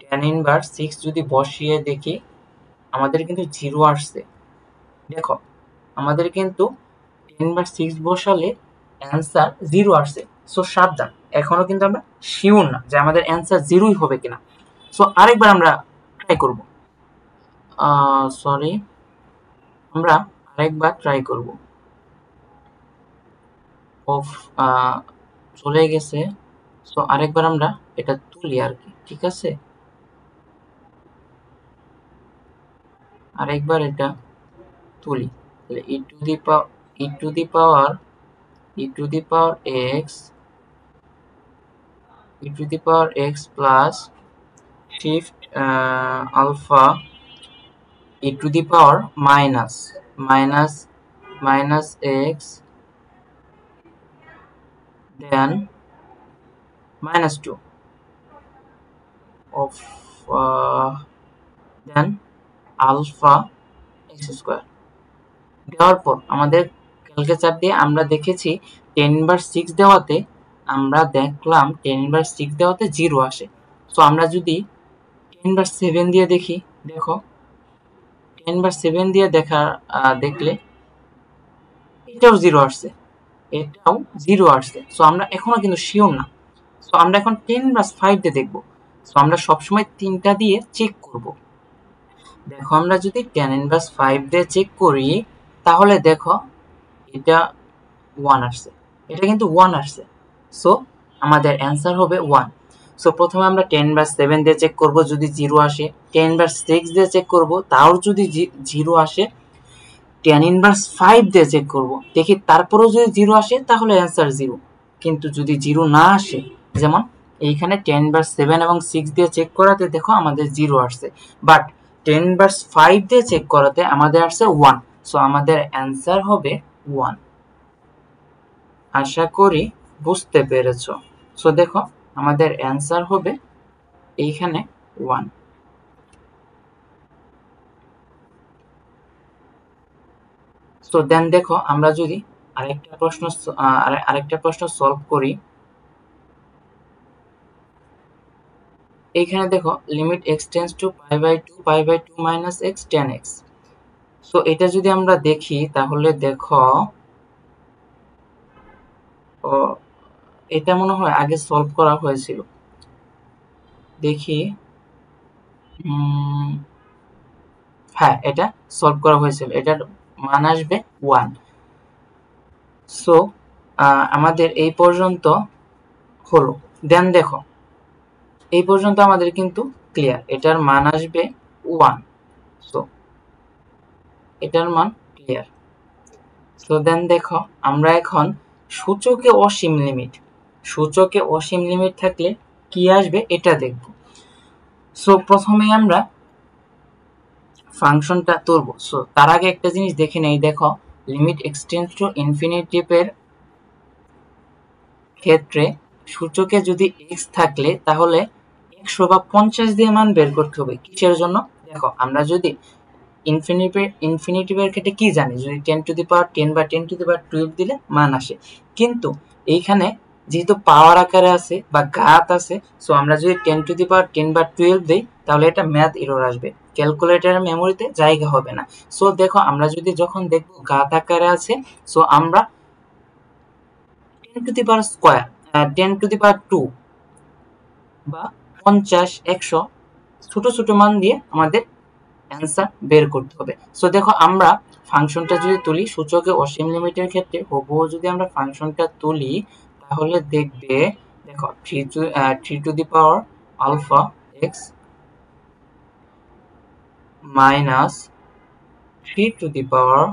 10/6 যদি বসিয়ে দেখি আমাদের কিন্তু 0 আসছে। দেখো আমাদের কিন্তু 10/6 বসালে অ্যান্সার 0 আসছে। সো সাবধান, এখনো কিন্তু আমরা শিওর না যে আমাদের অ্যান্সার 0ই হবে কিনা। সো আরেকবার আমরা ট্রাই করব, আমরা আরেকবার ট্রাই করব। অফ চলে গেছে। সো আরেকবার আমরা এটা তুলি আর কি, ঠিক আছে? আরেকবার এটা তুলি, তাহলে e to the power x plus shift alpha e to the power minus x then -2 of then alpha x square দেওয়ার পর আমাদের ক্যালকুলেটর দিয়ে আমরা দেখেছি 10/6 দেওয়াতে আমরা দেখলাম 10/6 দেওয়াতে 0 আসে। সো আমরা যদি 10/7 দিয়ে দেখি, দেখো 10/7 দিয়ে দেখলে এটাও 0 আসছে, এটাও 0 আসছে। সো আমরা এখনো কিন্তু শিওর না। সো আমরা এখন 10 ইনভার্স 5 দিয়ে দেখব। সো আমরা সবসময় 3টা দিয়ে চেক করব। দেখো আমরা যদি 10 ইনভার্স 5 দিয়ে চেক করি তাহলে দেখো এটা 1 আসছে, এটা কিন্তু 1 আসছে। সো আমাদের অ্যান্সার হবে 1। সো প্রথমে আমরা 10 ইনভার্স 7 দিয়ে চেক করব, যদি 0 আসে। 10 ইনভার্স 6 দিয়ে চেক করব, তাও যদি 0 আসে। 10 ইনভার্স 5 দিয়ে চেক করব, দেখি তারপরেও যদি 0 আসে তাহলে অ্যান্সার 0। কিন্তু যদি 0 না আসে, যেমন এইখানে 10 ইনভার্স 7 এবং 6 দিয়ে চেক করাতে দেখো আমাদের 0 আসছে, বাট 10 ইনভার্স 5 দিয়ে চেক করাতে আমাদের আসছে 1। সো আমাদের অ্যান্সার হবে 1। আশা করি বুঝতে পেরেছো। সো দেখো আমাদের অ্যান্সার হবে এইখানে 1। সো দেন দেখো আমরা যদি আরেকটা প্রশ্ন সলভ করি। এইখানে দেখো limit x tends to π/2 minus x tan x। So এটা যদি আমরা দেখি তাহলে দেখো এটা মনে হয় আগে সলভ করা হয়েছিল। দেখি, হ্যাঁ এটা সলভ করা হয়েছিল, এটার মান আসবে 1। সো আমাদের এই পর্যন্ত হলো। দেন দেখো এই পর্যন্ত আমাদের কিন্তু ক্লিয়ার, এটার মান আসবে 1। সো এটার মান ক্লিয়ার। সো দেন দেখো আমরা এখন সূচকে অসীম লিমিট থাকলে কি আসবে এটা দেখব। সো প্রথমে আমরা ফাংশনটা তুলব। সো তার আগে একটা জিনিস দেখে নেই। দেখো লিমিট x টেন্ডস টু ইনফিনিটিভের ক্ষেত্রে সূচকে যদি x থাকলে তাহলে 100 বা 50 দিয়ে মান বের করতে হবে। কিসের জন্য? দেখো আমরা যদি ইনফিনিটিভের ক্ষেত্রে কি জানি, যদি 10 টু দি পাওয়ার 10 বা 10 টু দি পাওয়ার 12 দিলে মান আসে। কিন্তু এইখানে যেহেতু পাওয়ার আকারে আছে বা ঘাত আছে, সো আমরা যদি 10 টু দি পাওয়ার 10 বা 12 দেই তাহলে এটা ম্যাথ এরর আসবে, ক্যালকুলেটরের মেমোরিতে জায়গা হবে না। সো দেখো আমরা যদি যখন দেখব ঘাত আকারে আছে, সো আমরা 10 to the power square, 10 to the power 2 বা 50, 100 ছোট ছোট মান দিয়ে আমাদের অ্যান্সার বের করতে হবে। সো দেখো আমরা ফাংশনটা যদি তুলি সূচকে অসীম লিমিটের ক্ষেত্রে হুবহু যদি আমরা ফাংশনটা তুলি তাহলে দেখবে, দেখো 3 to the power alpha x minus 3 to the power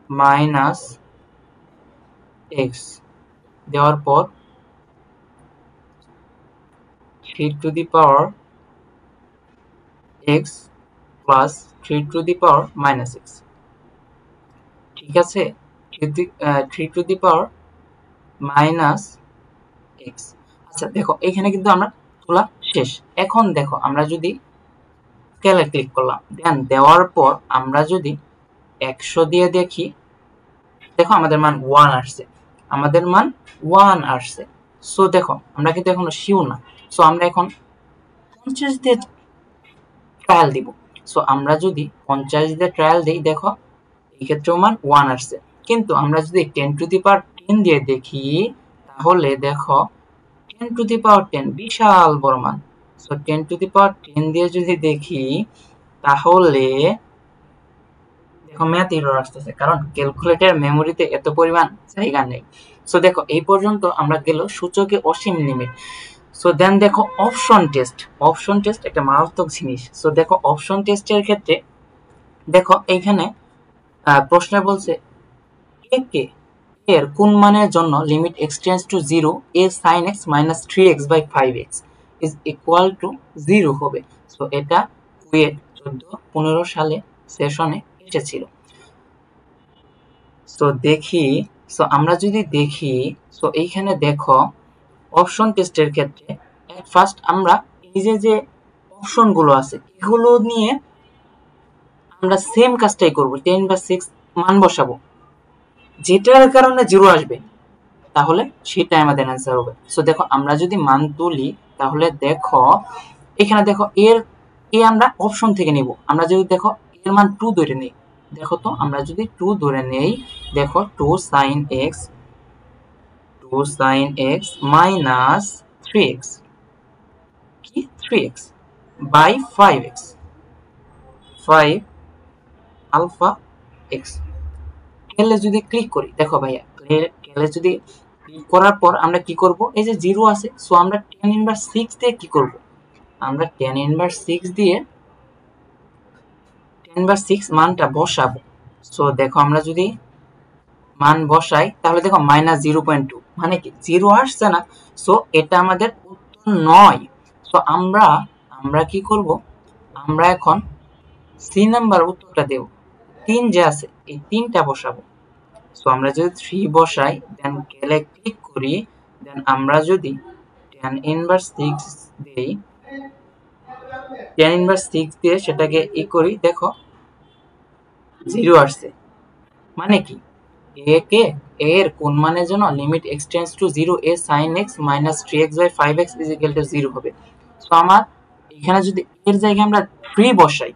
minus x দেওয়ার পর 3 to the power x plus 3 to the power minus x. ঠিক আছে, 3 to the power minus x. আচ্ছা দেখো এখানে কিন্তু আমরা তোলা শেষ। এখন দেখো আমরা যদি স্কেলে ক্লিক করলাম, দেন দেওয়ার পর আমরা যদি 100 দিয়ে দেখি, দেখো আমাদের মান 1 আসছে। সো দেখো আমরা কিন্তু এখনো শিওর না। সো আমরা এখন 50 দিয়ে ট্রায়াল দিব। সো আমরা যদি 50 দিয়ে ট্রায়াল দিই, দেখো এই ক্ষেত্রেও মান 1 আসছে। কিন্তু আমরা যদি 10 টু দি পাওয়ার 10 দিয়ে দেখি তাহলে দেখো 10 টু দি পাওয়ার 10 বিশাল বড় মান। সো 10 টু দি পাওয়ার 10 দিয়ে যদি দেখি তাহলে দেখো ম্যাথ এরর আসতেছে, কারণ ক্যালকুলেটর মেমোরিতে এত পরিমাণ জায়গা নেই। সো দেখো এই পর্যন্ত আমরা গেল সূচকে অসীম লিমিট। সো দেন দেখো অপশন টেস্ট একটা মারাত্মক জিনিস। সো দেখো অপশন টেস্টের ক্ষেত্রে দেখো এইখানে প্রশ্নে বলছে এর কোন মানের জন্য limit x tends two 0 a sin x minus 3x by 5x is equal to 0 হবে। সো এটা কুয়েট 14-15 সালে সেশনে এসেছিল। সো দেখি, সো আমরা যদি দেখি, সো এইখানে দেখো অপশন টেস্টের ক্ষেত্রে ফার্স্ট আমরা এই যে অপশন গুলো আছে এগুলো নিয়ে আমরা সেম কাজটাই করব, 10 বা 6 মান বসাবো, যেটার কারণে 0 আসবে তাহলে সেটাই আমাদের অ্যান্সার হবে। সো দেখো আমরা যদি মান তুলি তাহলে দেখো এখানে দেখো এ আমরা অপশন থেকে নিব। আমরা যদি দেখো এর মান 2 ধরে নেই, দেখো তো আমরা যদি 2 ধরে নেই, দেখো 2 sin x 2 sin x minus 3x কি 3x by 5x 5 alpha x ক্যালে যদি ক্লিক করি দেখো ভাইয়া ক্যালে যদি ক্লিক করার পর আমরা কি করব এই যে 0 আছে সো আমরা tan ইনভার্স 6 দিয়ে কি করব আমরা tan ইনভার্স 6 দিয়ে tan ইনভার্স 6 মানটা বসাবো সো দেখো আমরা যদি মান বসাই তাহলে দেখো -0.2 মানে কি 0 আসছে না সো এটা আমাদের উত্তর নয় সো আমরা কি করব আমরা এখন সি নাম্বার উত্তরটা দেব 3 যে আছে এই 3টা বসাবো সো আমরা যদি 3 বসাই দেন ক্যালে ক্লিক করি দেন আমরা যদি tan ইনভার্স 6 দেই tan ইনভার্স 6 দিয়ে সেটাকে করি দেখো 0 আসছে মানে কি a কে a এর কোন মানের জন্য limit x tends two 0 a sin x minus 3x by 5x is equal to 0 হবে সো আমার এখানে যদি এর জায়গায় আমরা 3 বসাই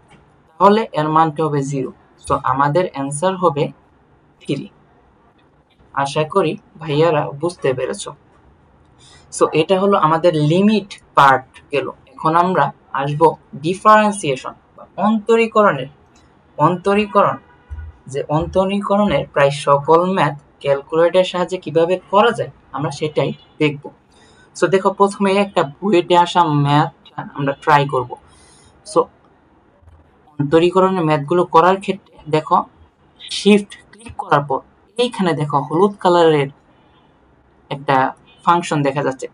তাহলে এর মানটা হবে 0 সো আমাদের অ্যানসার হবে 3 আশা করি ভাইয়ারা বুঝতে পেরেছো সো এটা হলো আমাদের লিমিট পার্ট গেল এখন আমরা আসব ডিফারেন্সিয়েশন বা অন্তরীকরণের প্রায় সকল ম্যাথ ক্যালকুলেটরের সাহায্যে কিভাবে করা যায় আমরা সেটাই দেখব সো দেখো প্রথমে একটা বইতে আসা ম্যাথ আমরা ট্রাই করব সো অন্তরীকরণের ম্যাথগুলো করার ক্ষেত্রে দেখো শিফট ক্লিক করার পর এইখানে দেখো হলুদ কালারের একটা ফাংশন দেখা যাচ্ছে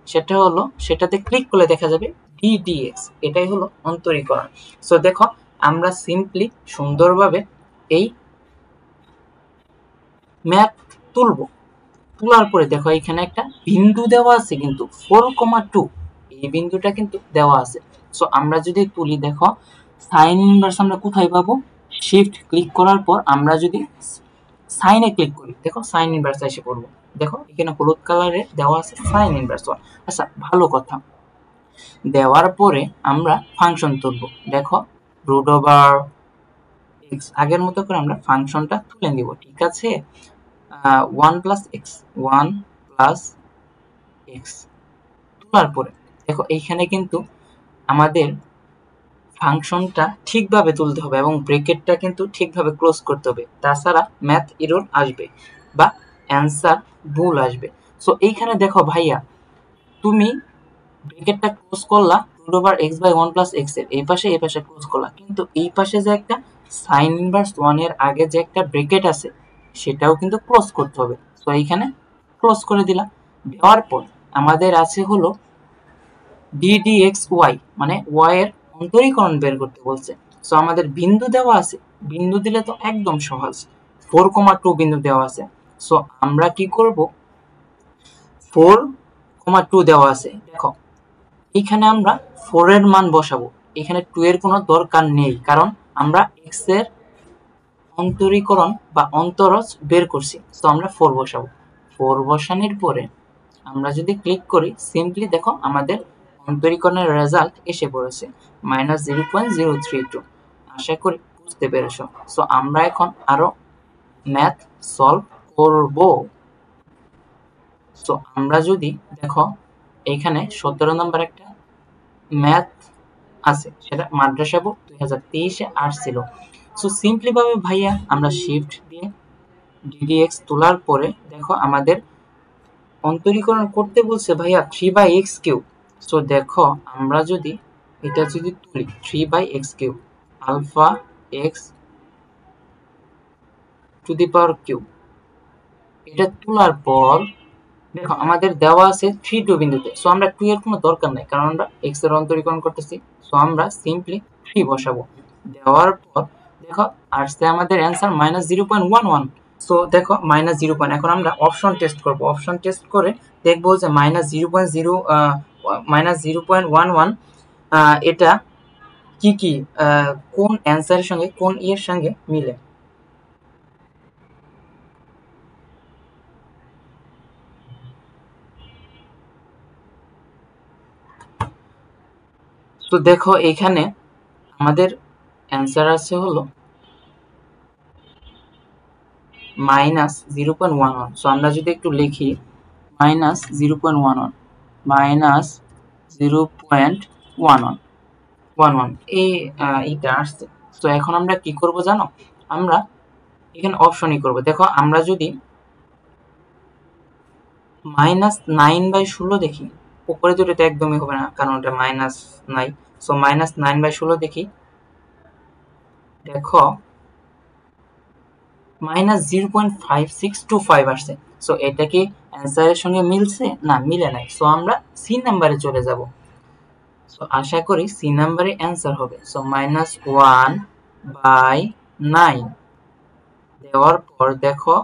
সেটাতে ক্লিক করলে দেখা যাবে ddx এটাই হলো অন্তরীকরণ সো দেখো আমরা সিম্পলি সুন্দরভাবে এই ম্যাথ তোলার পরে দেখো এখানে একটা বিন্দু দেওয়া আছে কিন্তু 4,2 এই বিন্দুটা কিন্তু দেওয়া আছে সো আমরা যদি তুলি দেখো সাইন ইনভার্স আমরা কোথায় পাবো শিফট ক্লিক করার পর আমরা যদি সাইনে ক্লিক করি দেখো সাইন ইনভার্স এসে পড়বো দেখো এখানে হলুদ কালারে দেওয়া আছে সাইন ইনভার্স 1 আচ্ছা ভালো কথা দেওয়ার পরে আমরা ফাংশন তুলবো দেখো রুট ওভার x আগের মতো করে আমরা ফাংশনটা তুলে নিব ঠিক আছে 1 প্লাস x তোলার পরে দেখো এইখানে কিন্তু আমাদের ফাংশনটা ঠিকভাবে তুলতে হবে এবং ব্র্যাকেটটা কিন্তু ঠিকভাবে ক্লোজ করতে হবে তাছাড়া ম্যাথ এরর আসবে বা অ্যানসার ভুল আসবে সো এইখানে দেখো ভাইয়া তুমি ব্র্যাকেটটা ক্লোজ করলা root over x by 1 plus x এর এই পাশে ক্লোজ করলা কিন্তু এই পাশে যে একটা সাইন ইনভার্স 1 এর আগে যে একটা ব্র্যাকেট আছে সেটাও কিন্তু ক্লোজ করতে হবে সো এইখানে ক্লোজ করে দিলাম দেওয়ার পর আমাদের আছে হলো ddxy মানে y এর অন্তরীকরণ বের করতে বলছে সো আমাদের বিন্দু দেওয়া আছে বিন্দু দিলে তো একদম সহজ 4,2 বিন্দু দেওয়া আছে সো আমরা কি করব 4,2 দেওয়া আছে দেখো এখানে আমরা 4 এর মান বসাবো এখানে 2 এর কোনো দরকার নেই কারণ আমরা x এর অন্তরীকরণ বা অন্তরজ বের করছি তো আমরা 4 বসাবো 4 বসানোর পরে আমরা যদি ক্লিক করি সিম্পলি দেখো আমাদের অন্তরীকরণের রেজাল্ট এসে পড়েছে -0.032 আশা করি বুঝতে পেরেছো সো আমরা এখন আরো ম্যাথ সলভ করব সো আমরা যদি দেখো এখানে 17 নম্বর একটা ম্যাথ আছে সেটা মাদ্রাসা বোর্ড 2023 এ আসছিল সো সিম্পলি ভাবে ভাইয়া আমরা শিফট দিয়ে ddx তোলার পরে দেখো আমাদের অন্তরীকরণ করতে বলছে ভাইয়া 3/x³ সো দেখো আমরা যদি এটা যদি তুলি 3/x³ alpha x to the power cube এটা তোলার পর দেখো আমাদের দেওয়া আছে 3 বিন্দুতে সো আমরা 2 এর কোনো দরকার নাই কারণ আমরা x এর অন্তরীকরণ করতেছি সো আমরা সিম্পলি 3 বসাবো দেওয়ার পর দেখো আসছে আমাদের অ্যানসার -0.11 সো দেখো -0. এখন আমরা অপশন টেস্ট করব অপশন টেস্ট করে দেখবো যে -0.11 এটা কি কোন অ্যানসারের সঙ্গে কোন এর সঙ্গে মিলে তো দেখো এখানে আমাদের অ্যানসার আছে হলো -0.11 সো আমরা যদি একটু লিখি মাইনাস 0.11 মাইনাস 0.11 এইটা আসছে। তো এখন আমরা কি করব জানো, আমরা এখানে অপশনই করব। দেখো আমরা যদি -9/16 দেখি, উপরে দুটো তো একদমই হবে না কারণ এটা মাইনাস নাই। সো -9/16 দেখি, দেখো -0.5625 আসছে। সো এটা কি অ্যান্সারের সঙ্গে মিলছে? না, মিলে নাই। সো আমরা সি নাম্বারে চলে যাব। সো আশা করি সি নাম্বারে অ্যান্সার হবে। সো -1/9 দেওয়ার পর দেখো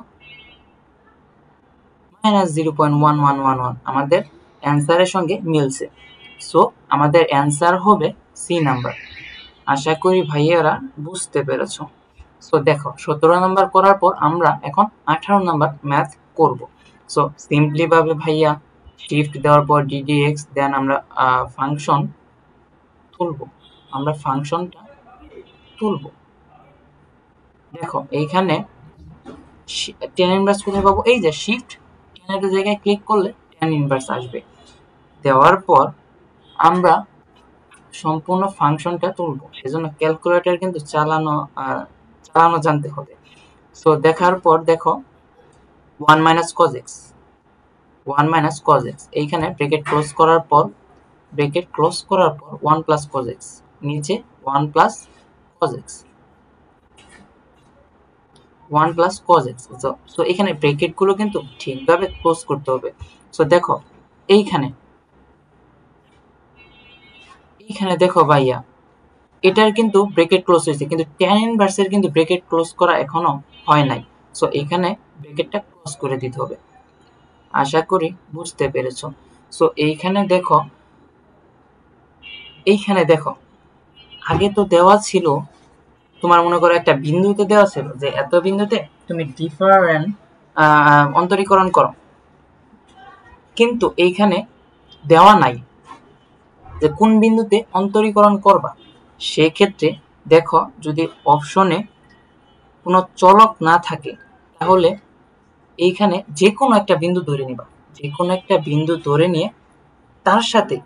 -0.1111 আমাদের অ্যান্সারের সঙ্গে মিলছে। সো আমাদের অ্যান্সার হবে সি নাম্বার। আশা করি ভাইয়েরা বুঝতে পেরেছো। সো দেখো 17 নাম্বার করার পর আমরা এখন 18 নাম্বার ম্যাথ করব। সো সিম্পলি ভাবে ভাইয়া শিফট দেওয়ার পর ddx দেন আমরা ফাংশন তুলব। আমরা ফাংশনটা তুলব। দেখো এইখানে tan ইনভার্স কোথায় পাবো? এই যে শিফট tan এর জায়গায় ক্লিক করলে tan ইনভার্স আসবে। দেওয়ার পর আমরা সম্পূর্ণ ফাংশনটা তুলব। এজন্য ক্যালকুলেটর কিন্তু চালানো জানতে হবে। সো দেখার পর দেখো 1 - cos x 1 - cos x এইখানে ব্র্যাকেট ক্লোজ করার পর 1 + cos x নিচে 1 + cos x 1 + cos x। So এখানে ব্র্যাকেট গুলো কিন্তু ঠিকভাবে ক্লোজ করতে হবে। সো দেখো এইখানে দেখো ভাইয়া এটার কিন্তু ব্র্যাকেট ক্লোজ হয়েছে, কিন্তু tan ইনভার্সের কিন্তু ব্র্যাকেট ক্লোজ করা এখনো হয় নাই। সো এখানে ব্র্যাকেটটা ক্লোজ করে দিতে হবে। আশা করি বুঝতে পেরেছো। সো এইখানে দেখো আগে তো দেওয়া ছিল, তোমার মনে করো একটা বিন্দুতে দেওয়া ছিল যে এত বিন্দুতে তুমি ডিফারেন্ট অন্তরীকরণ করো, কিন্তু এইখানে দেওয়া নাই যে কোন বিন্দুতে অন্তরীকরণ করবা। সেই ক্ষেত্রে দেখো যদি অপশনে কোনো চলক না থাকে তাহলে এইখানে যে কোনো একটা বিন্দু ধরে নিবা, যে কোনো একটা বিন্দু ধরে নিয়ে তার সাথে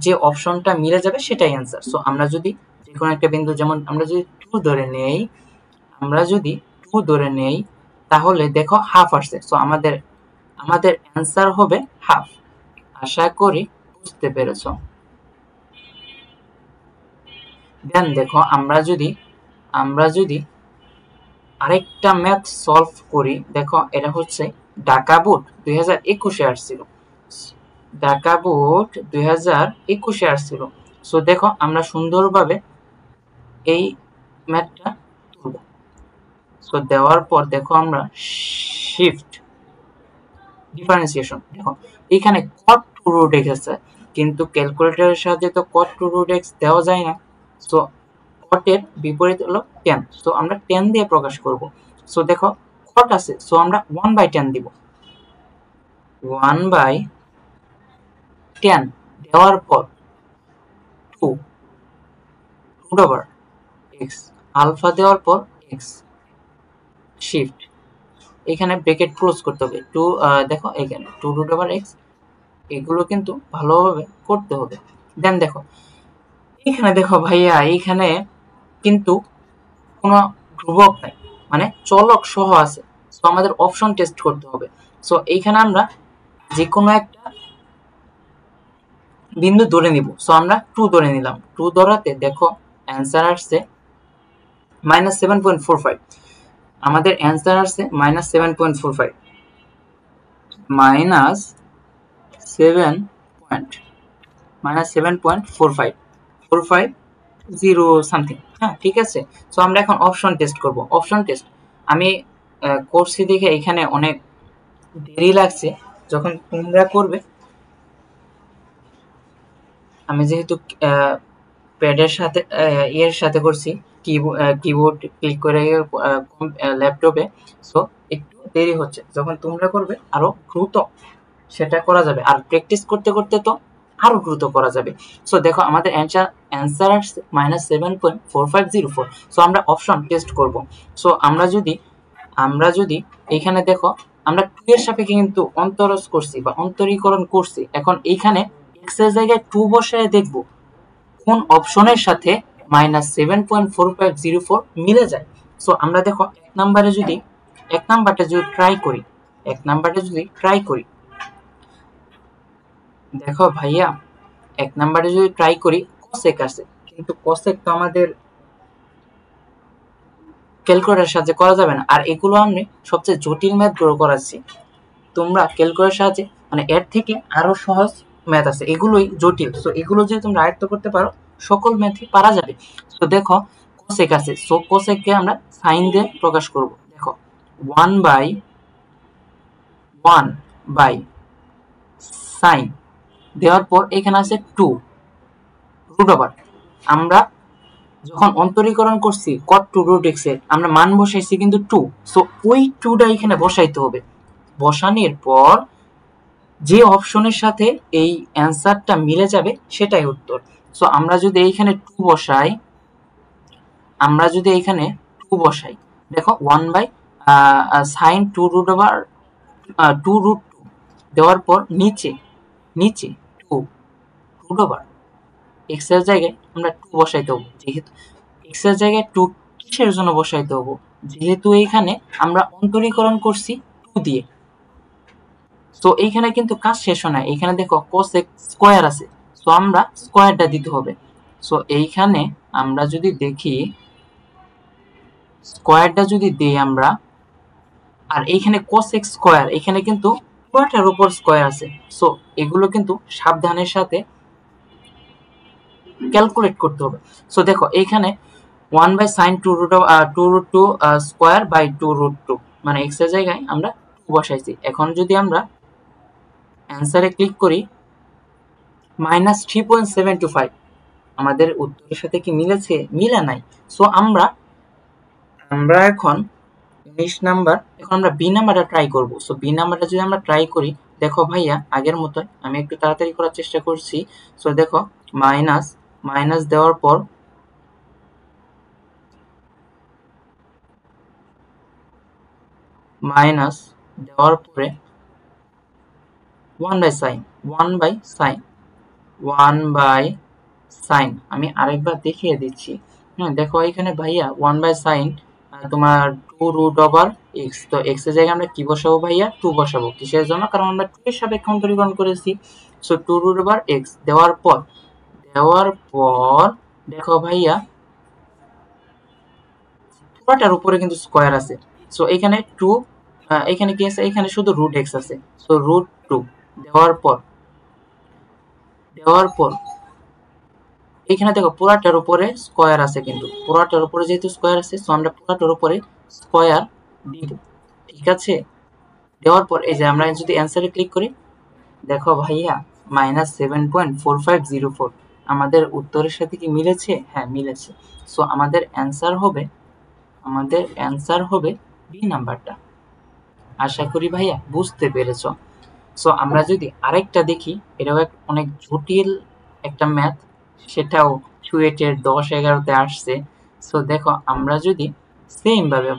যে অপশনটা মিলে যাবে সেটাই অ্যান্সার। সো আমরা যদি যে কোনো একটা বিন্দু, যেমন আমরা যদি 2 ধরে নেই তাহলে দেখো হাফ আসছে। সো আমাদের অ্যান্সার হবে হাফ। আশা করি বুঝতে পেরেছো। দেন দেখো আমরা যদি আরেকটা ম্যাথ সলভ করি। দেখো এটা হচ্ছে ঢাকা বোর্ড 2021-এ আসছিল। ঢাকা বোর্ড 2021-এ আসছিল। সো দেখো আমরা সুন্দরভাবে এই ম্যাথটা তুলব। সো দেওয়ার পর দেখো আমরা শিফট ডিফারেন্সিয়েশন, দেখো এখানে cot 2 √x আছে, কিন্তু ক্যালকুলেটরের সাহায্যে তো cot 2 √x দেওয়া যায় না। সো cot এর বিপরীত হলো tan। সো আমরা tan দিয়ে প্রকাশ করব। সো দেখো cot আছে, সো আমরা 1/tan দিব। 1/tan দেওয়ার পর 2 √x আলফা দেওয়ার পর x শিফট এখানে ব্র্যাকেট ক্লোজ করতে হবে। দেখো এখানে 2 √x এগুলো কিন্তু ভালোভাবে করতে হবে। দেন দেখো এখানে দেখো ভাইয়া এইখানে কিন্তু কোনো ধ্রুবক নাই, মানে চলক সহ আছে। সো আমাদের অপশন টেস্ট করতে হবে। সো এইখানে আমরা যে কোনো একটা বিন্দু ধরে নিব। সো আমরা 2 ধরে নিলাম। 2 ধরাতে দেখো অ্যান্সার আসছে -7.45। আমাদের অ্যান্সার আসছে -7.45 -7.45 সামথিং। হ্যাঁ ঠিক আছে। সো আমরা এখন অপশন টেস্ট করব। অপশন টেস্ট আমি করছি দেখে এখানে অনেক দেরি লাগছে। যখন তোমরা করবে, আমি যেহেতু প্যাডের সাথে এর সাথে করছি, কিবোর্ড ক্লিক করে ল্যাপটপে, সো একটু দেরি হচ্ছে। যখন তোমরা করবে আরো দ্রুত সেটা করা যাবে, আর প্র্যাকটিস করতে করতে তো আরো দ্রুত করা যাবে। সো দেখো আমাদের অ্যান্সার আসছে -7.4504। সো আমরা অপশন টেস্ট করব। সো আমরা যদি এখানে দেখো আমরা 2 এর সাপেক্ষে কিন্তু অন্তরজ করছি বা অন্তরীকরণ করছি। এখন এইখানে x এর জায়গায় 2 বসায় দেখব কোন অপশনের সাথে -7.4504 মিলে যায়। সো আমরা দেখো এক নাম্বারটা যদি ট্রাই করি দেখো ভাইয়া, এক নাম্বারে যদি ট্রাই করি cosec আছে, কিন্তু cosec তো আমাদের ক্যালকুলেটরের সাহায্যে করা যাবে না। আর এগুলো আমি সবচেয়ে জটিল ম্যাথগুলো করাচ্ছি, তোমরা ক্যালকুলেটরের সাহায্যে মানে এর থেকে আরো সহজ ম্যাথ আছে, এগুলোই জটিল। সো এগুলো যদি তোমরা আয়ত্ত করতে পারো সকল ম্যাথই পারা যাবে। তো দেখো cosec আছে, সো cosec কে আমরা sin দিয়ে প্রকাশ করব। দেখো 1/1 sin দেওয়ার পর এখানে আছে 2 রুট ওভার। আমরা যখন অন্তরীকরণ করছি cot 2 root x এর আমরা মান বসাইছি কিন্তু 2, সো ওই 2টা এখানে বসাইতে হবে। বসানোর পর যে অপশনের সাথে এই অ্যান্সারটা মিলে যাবে সেটাই উত্তর। সো আমরা যদি এইখানে 2 বসাই, দেখো 1/sin 2 root over 2 root 2 দেওয়ার পর নিচে 2 root over x এর জায়গায় আমরা 2 বসাইতে হবে। যেহেতু x এর জায়গায় 2 কিসের জন্য বসাইতে হবে, যেহেতু এইখানে আমরা অন্তরীকরণ করছি 2 দিয়ে। তো এইখানে কিন্তু কাজ শেষ হয় না, এইখানে দেখো cosec স্কয়ার আছে, সো আমরা স্কয়ারটা দিতে হবে। সো এইখানে আমরা যদি দেখি স্কয়ারটা যদি দেই আমরা, আর এইখানে cosec স্কয়ার, এখানে কিন্তু পুরোটার উপর স্কয়ার আছে। সো এগুলো কিন্তু সাবধানের সাথে ক্যালকুলেট করতে হবে। সো দেখো এইখানে 1/sin 2 root 2 square by 2 root 2 মানে x এর জায়গায় আমরা 2 বসাইছি। এখন যদি আমরা অ্যান্সারে ক্লিক করি -3.725, আমাদের উত্তরের সাথে কি মিলেছে? মিলে নাই। সো আমরা এখন 19 নাম্বার, এখন আমরা বি নাম্বারটা ট্রাই করব। সো বি নাম্বারটা যদি আমরা ট্রাই করি, দেখো ভাইয়া আগের মতো আমি একটু তাড়াতাড়ি করার চেষ্টা করছি। সো দেখো মাইনাস দেওয়ার পর পরে 1/sin আমি আরেকবার দেখিয়ে দিচ্ছি। দেখো এখানে ভাইয়া 1/sin তোমার 2 root over x, তো x এর জায়গায় আমরা কি বসাবো ভাইয়া? 2 বসাবো। কিসের জন্য? কারণ আমরা 2 এর সাপেক্ষে অন্তরীকরণ করেছি। সো 2 root over x দেওয়ার পর দেখো ভাইয়া পুরোটার উপরে কিন্তু স্কয়ার আছে। সো এখানে 2, এখানে কি আছে? এখানে শুধু root x আছে। সো root 2 দেওয়ার পর এখানে দেখো পুরাটার উপরে স্কয়ার আছে, কিন্তু পুরাটার উপরে যেহেতু স্কয়ার আছে, সো আমরা পুরাটার উপরে স্কয়ার দিব। ঠিক আছে, দেওয়ার পর এই যে আমরা যদি অ্যান্সারে ক্লিক করি, দেখো ভাইয়া -7.4504 আমাদের উত্তরের সাথে কি মিলেছে? হ্যাঁ মিলেছে। সো আমাদের অ্যান্সার হবে বি নাম্বারটা। আশা করি ভাইয়া বুঝতে পেরেছো। সো আমরা যদি আরেকটা দেখি, এটাও অনেক জটিল একটা ম্যাথ, সেটাও চুয়েটের 10-11তে আসছে। সো দেখো আমরা যদি সেম ভাবে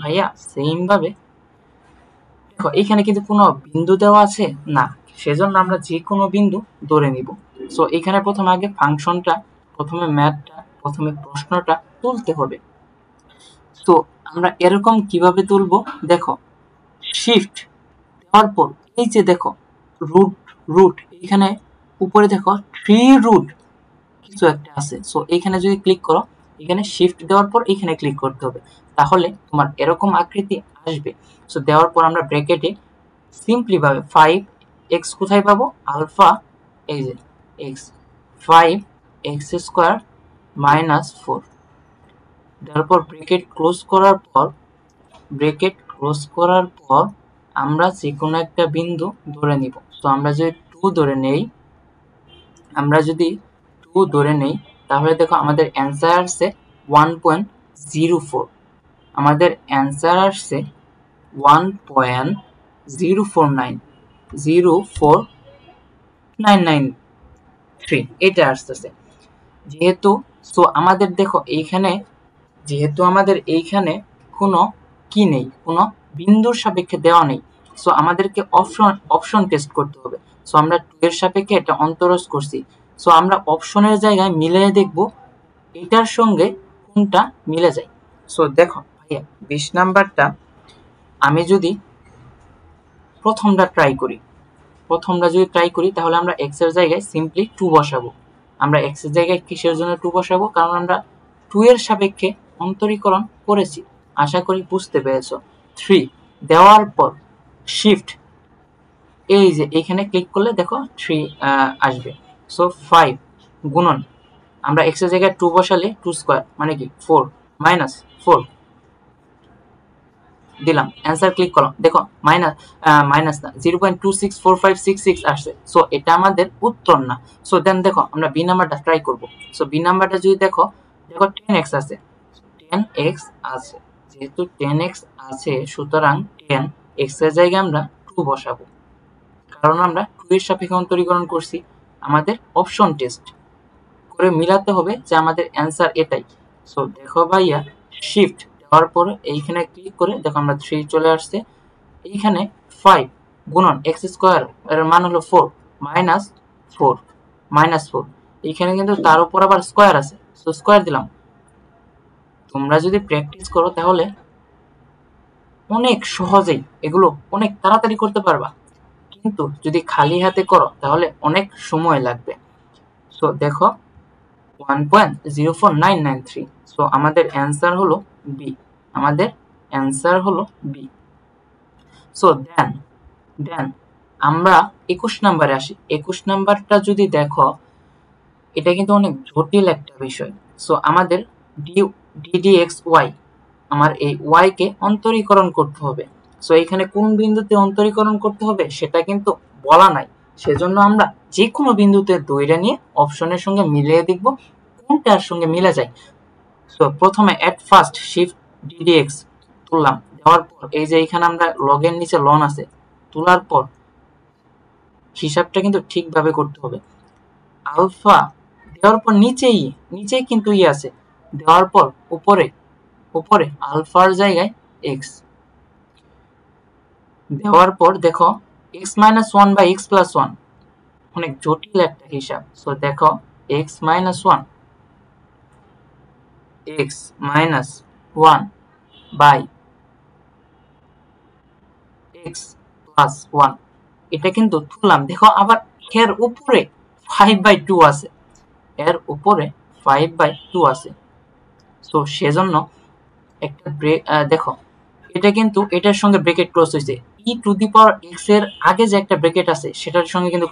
দেখো এখানে কিন্তু কোনো বিন্দু দেওয়া আছে না, সেজন্য আমরা যে কোনো বিন্দু ধরে নিব। সো এখানে আগে ফাংশনটা, প্রথমে প্রশ্নটা তুলতে হবে। তো আমরা এরকম কিভাবে তুলবো? দেখো শিফট দেওয়ার পর এই যে দেখো রুট এখানে উপরে দেখো 3 রুট কিছু একটা আছে। সো এখানে যদি ক্লিক করো, এখানে শিফট দেওয়ার পর এখানে ক্লিক করতে হবে, তাহলে তোমার এরকম আকৃতি আসবে। সো দেওয়ার পর আমরা ব্র্যাকেটে সিম্পলি ভাবে 5x কোথায় পাবো? আলফা, এই যে x, 5x স্কয়ার -4 দেওয়ার পর ব্র্যাকেট ক্লোজ করার পর আমরা যে কোনো একটা বিন্দু ধরে নিব। তো আমরা যদি 2 ধরে নেই, তাহলে দেখো আমাদের অ্যান্সার আসছে 1.04, আমাদের অ্যান্সার আসছে 1.049993 এটা আসতেছে। যেহেতু আমাদের দেখো এইখানে কোনো কি নেই, কোনো বিন্দুর সাপেক্ষে দেওয়া নেই, সো আমাদেরকে অপশন টেস্ট করতে হবে। সো আমরা 2 এর সাপেক্ষে এটা অন্তরজ করছি। সো আমরা অপশনের জায়গায় মিলিয়ে দেখব এটার সঙ্গে কোনটা মিলে যায়। সো দেখো ভাইয়া 20 নাম্বারটা আমি যদি প্রথমটা ট্রাই করি, তাহলে আমরা x এর জায়গায় সিম্পলি 2 বসাবো। আমরা x এর জায়গায় কিসের জন্য 2 বসাবো? কারণ আমরা 2 এর সাপেক্ষে অন্তরীকরণ করেছি। আশা করি বুঝতে পেরেছো। 3 দেওয়ার পর শিফট, এই যে এখানে ক্লিক করলে দেখো 3 আসবে। সো 5 গুণন, আমরা x এর জায়গায় 2 বসালে 2 স্কয়ার মানে কি 4 মাইনাস 4 দিলাম, অ্যান্সার ক্লিক করলাম, দেখো মাইনাস না 0.264566 আসছে। সো এটা আমাদের উত্তর না। সো দেন দেখো আমরা বি নাম্বারটা ট্রাই করব। সো বি নাম্বারটা যদি দেখো 10x আছে, 10x আছে, যেহেতু 10x আছে সুতরাং 10x এর জায়গায় আমরা 2 বসাবো, কারণ আমরা 2 এর সাপেক্ষে অন্তরীকরণ করছি। আমাদের অপশন টেস্ট করে মিলাতে হবে যে আমাদের অ্যান্সার এটাই। সো দেখো ভাইয়া শিফট দেওয়ার পরে এইখানে ক্লিক করে দেখো আমরা 3 চলে আসছে। এইখানে 5 গুণন x স্কয়ার এর মান হলো 4 মাইনাস 4 এইখানে কিন্তু তার উপর আবার স্কয়ার আছে, সো স্কয়ার দিলাম। তোমরা যদি প্র্যাকটিস করো তাহলে অনেক সহজেই এগুলো অনেক তাড়াতাড়ি করতে পারবা, কিন্তু যদি খালি হাতে করো তাহলে অনেক সময় লাগবে। সো দেখো 1.04993, সো আমাদের অ্যান্সার হলো বি, সো দেন আমরা 21 নাম্বারে আসি। 21 নাম্বারটা যদি দেখো এটা কিন্তু অনেক জটিল একটা বিষয়। সো আমাদের ddxy, আমার এই y কে অন্তরীকরণ করতে হবে। সো এখানে কোন বিন্দুতে অন্তরীকরণ করতে হবে সেটা কিন্তু বলা নাই, সেজন্য আমরা যে কোনো বিন্দুতে দইরা নিয়ে অপশনের সঙ্গে মিলিয়ে দেখব কোনটার সঙ্গে মিলে যায়। সো প্রথমে এট ফার্স্ট শিফট ddx তুললাম, দেওয়ার পর এই যে এখানে আমরা লগের নিচে লন আছে, তোলার পর হিসাবটা কিন্তু ঠিকভাবে করতে হবে। আলফা দেওয়ার পর নিচেই কিন্তু আছে, দেওয়ার পর উপরে আলফার জায়গায় এক্স দেওয়ার পর দেখো x minus 1 by x plus 1, অনেক জটিল একটা হিসাব। সো দেখো x minus 1 by x plus 1, এটা কিন্তু তুললাম। দেখো আবার এর উপরে 5/2 আছে, সো সেজন্য একটা দেখো এটা কিন্তু এটার সঙ্গে ব্র্যাকেট ক্লোজ হয়েছে। e two the power x এর আগে যে একটা ব্র্যাকেট আছে সেটার সঙ্গে কিন্তু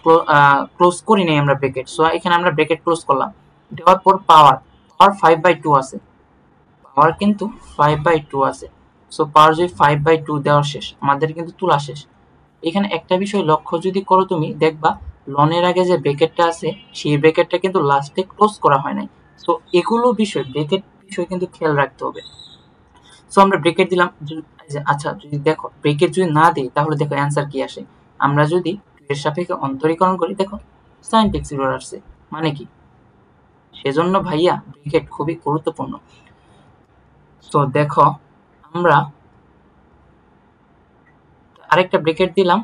ক্লোজ করি নাই আমরা ব্র্যাকেট। সো এখানে আমরা ব্র্যাকেট ক্লোজ করলাম, দেওয়ার পর পাওয়ার 5/2 আছে, পাওয়ার কিন্তু 5/2 আছে। সো পাওয়ার যদি 5/2 দেওয়া শেষ, আমাদের কিন্তু তুলা শেষ। এখানে একটা বিষয় লক্ষ্য যদি করো তুমি দেখবা লনের আগে যে ব্র্যাকেটটা আছে সেই ব্র্যাকেটটা কিন্তু লাস্টে ক্লোজ করা হয় নাই। সো এগুলো ব্র্যাকেট বিষয় কিন্তু খেয়াল রাখতে হবে। সো আমরা ব্র্যাকেট দিলাম। আচ্ছা যদি দেখো ব্র্যাকেট যদি না দিই তাহলে দেখো অ্যান্সার কি আসে। আমরা যদি এর সাপেক্ষে অন্তরীকরণ করি দেখো sin x এরর আসছে, মানে কি? সেজন্য ভাইয়া ব্র্যাকেট খুবই গুরুত্বপূর্ণ। সো দেখো আমরা আরেকটা ব্র্যাকেট দিলাম,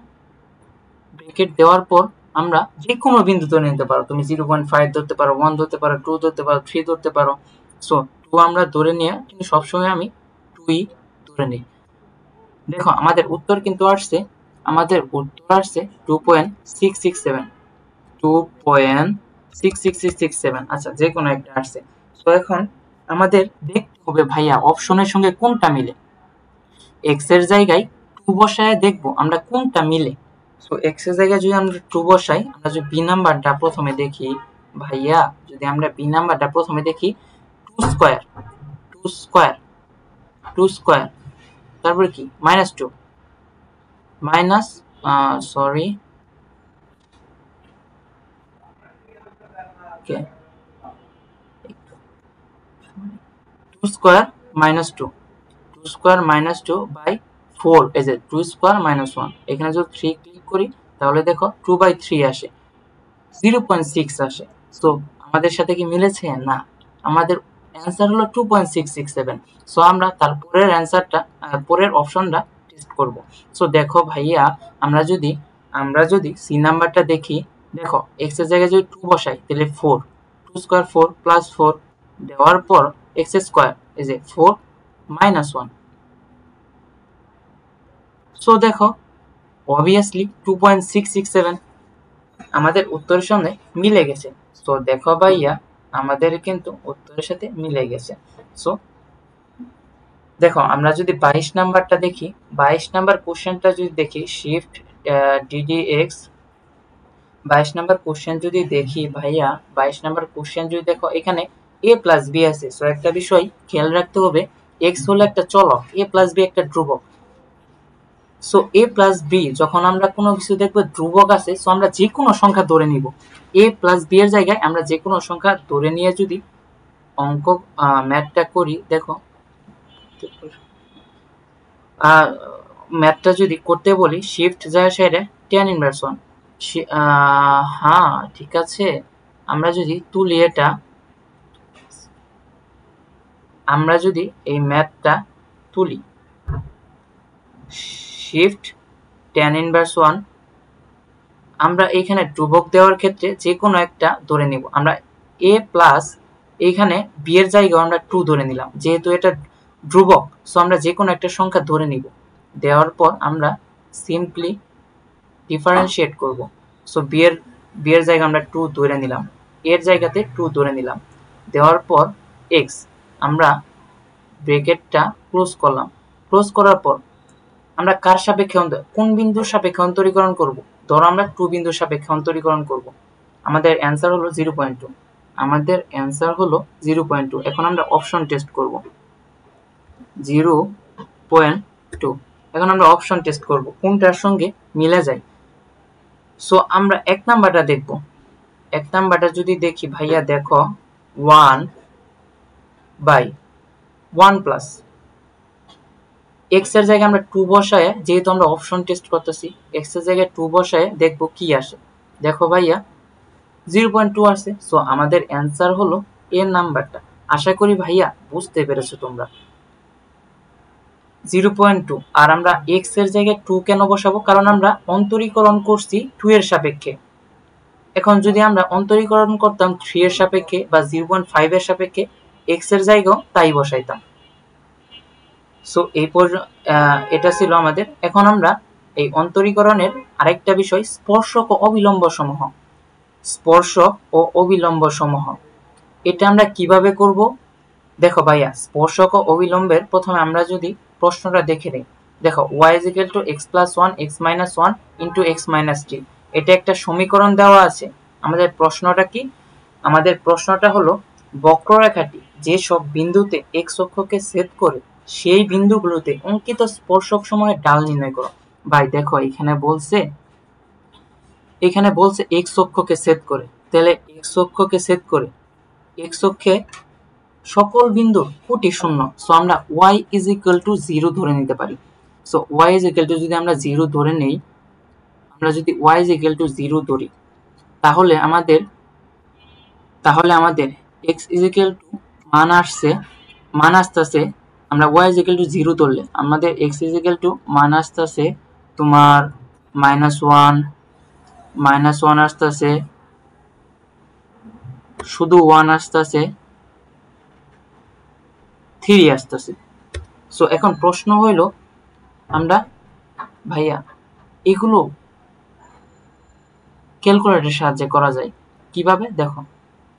ব্র্যাকেট দেওয়ার পর আমরা যে কোনো বিন্দু ধরে নিতে পারো, তুমি 0.5 ধরতে পারো, 1 ধরতে পারো, 2 ধরতে পারো, 3 ধরতে পারো। সো 2 আমরা ধরে নিয়ে, কিন্তু সবসময় আমি 2ই ধরে নিই। দেখো আমাদের উত্তর কিন্তু আসছে 2.6667, আচ্ছা যে কোনো একটা আসছে। তো এখন আমাদের দেখতে হবে ভাইয়া অপশনের সঙ্গে কোনটা মিলে। এক্স এর জায়গায় 2 বসায় দেখবো আমরা কোনটা মিলে। সো এক্স এর জায়গায় যদি আমরা 2 বসাই, আমরা যদি বি নাম্বারটা প্রথমে দেখি ভাইয়া, যদি আমরা বি নাম্বারটা প্রথমে দেখি 2 স্কয়ার, তারপরে কি -2 minus sorry okay 2 square -2 by 4, এই যে 2 স্কয়ার -1, এখানে যদি 3 ক্লিক করি তাহলে দেখো 2/3 আসে, 0.6 আসে। সো আমাদের সাথে কি মিলেছে? না, আমাদের অ্যান্সার হলো 2.667। সো আমরা তারপরের অ্যান্সারটা পরের অপশনটা টেস্ট করব। সো দেখো ভাইয়া, আমরা যদি সি নাম্বারটা দেখি, দেখো এক্স এর জায়গায় যদি 2 বসাই তাহলে 4, 2 স্কয়ার 4 প্লাস 4 দেওয়ার পর এক্স স্কয়ার এই যে 4 মাইনাস 1। সো দেখো অবভিয়াসলি 2.667 আমাদের উত্তরের সঙ্গে মিলে গেছে। সো দেখো ভাইয়া, আমাদের কিন্তু উত্তরের সাথে মিলে গেছে। সো দেখো আমরা যদি 22 নাম্বারটা দেখি, 22 নাম্বার কোশ্চেনটা যদি দেখি, শিফট ডিডিএক্স 22 নাম্বার কোশ্চেন যদি দেখি ভাইয়া, 22 নাম্বার কোশ্চেন যদি দেখো, এখানে a প্লাস বি আছে। সো একটা বিষয় খেয়াল রাখতে হবে, এক্স হলো একটা চলক, a প্লাস বি একটা ধ্রুবক। সো a প্লাস বি যখন আমরা কোনো কিছু দেখবো ধ্রুবক আছে, সো আমরা যে কোনো সংখ্যা ধরে নিব। a প্লাস বি এর জায়গায় আমরা যে কোনো সংখ্যা ধরে নিয়ে যদি অঙ্ক ম্যাথটা করি, দেখো ম্যাথটা যদি করতে বলি, শিফট যায় সাইডে tan ইনভার্স 1। হ্যাঁ ঠিক আছে, আমরা যদি তুলি এটা, আমরা যদি এই ম্যাথটা তুলি, শিফট tan ইনভার্স 1, আমরা এইখানে ধ্রুবক দেওয়ার ক্ষেত্রে যে কোনো একটা ধরে নিব। আমরা a প্লাস এইখানে বি এর জায়গায় আমরা 2 ধরে নিলাম, যেহেতু এটা ধ্রুবক, সো আমরা যে কোনো একটা সংখ্যা ধরে নিব। দেওয়ার পর আমরা সিম্পলি ডিফারেন্সিয়েট করব। সো বি এর জায়গায় আমরা 2 ধরে নিলাম, এর জায়গাতে 2 ধরে নিলাম। দেওয়ার পর এক্স, আমরা ব্র্যাকেটটা ক্লোজ করলাম। ক্লোজ করার পর আমরা কার সাপেক্ষে কোন বিন্দুর সাপেক্ষে অন্তরীকরণ করব? ধরো আমরা 2 বিন্দুর সাপেক্ষে অন্তরীকরণ করব। আমাদের অ্যান্সার হলো 0.2। আমাদের অ্যান্সার হলো 0.2। এখন আমরা অপশন টেস্ট করব। 0.2। এখন আমরা অপশন টেস্ট করব কোনটার সঙ্গে মিলে যায়। সো আমরা এক নাম্বারটা দেখব। এক নাম্বারটা যদি দেখি ভাইয়া, দেখো 1/1 প্লাস এক্স এর জায়গায় আমরা 2 বসায়, যেহেতু আমরা অপশন টেস্ট করতেছি, এক্স এর জায়গায় 2 বসায় দেখবো কি আসে। দেখো ভাইয়া 0.2 আসে। সো আমাদের অ্যান্সার হলো এর নাম্বারটা। আশা করি ভাইয়া বুঝতে পেরেছো তোমরা। 0.2। আর আমরা এক্স এর জায়গায় 2 কেন বসাবো? কারণ আমরা অন্তরীকরণ করছি 2 এর সাপেক্ষে। এখন যদি আমরা অন্তরীকরণ করতাম 3 এর সাপেক্ষে বা 0.5 এর সাপেক্ষে, এক্স এর জায়গাও তাই বসাইতাম। সো এটা ছিল আমাদের। এখন আমরা এই অন্তরীকরণের আরেকটা বিষয়, স্পর্শক ও অবিলম্ব সমূহ। স্পর্শক ও অবিলম্ব সমূহ এটা আমরা কিভাবে করব? দেখো ভাইয়া, স্পর্শক ও অবিলম্বের প্রথমে আমরা যদি প্রশ্নটা দেখে নিই, দেখো y = x + 1 x - 1 * x - 3, এটা একটা সমীকরণ দেওয়া আছে। আমাদের প্রশ্নটা কি? আমাদের প্রশ্নটা হলো বক্ররেখাটি যে সব বিন্দুতে x অক্ষকে ছেদ করে সেই বিন্দুগুলোতে অঙ্কিত স্পর্শক সমূহের ঢাল নির্ণয় করো। ভাই দেখো এখানে বলছে x অক্ষকে ছেদ করে, তাহলে x অক্ষকে ছেদ করে x অক্ষে সকল বিন্দুর কোটি শূন্য। সো আমরা y = 0 ধরে নিতে পারি। সো y = যদি আমরা 0 ধরে নেই, আমরা যদি y = 0 ধরি, তাহলে আমাদের x = মান আসতেছে, আমরা y = 0 ধরলে আমাদের x = মান আসতেছে তোমার -1 আসতেছে, শুধু 1 আসতেছে, 3 আসতেছে। সো এখন প্রশ্ন হইল, আমরা ভাইয়া এগুলো ক্যালকুলেটরের সাহায্যে করা যায় কিভাবে? দেখো,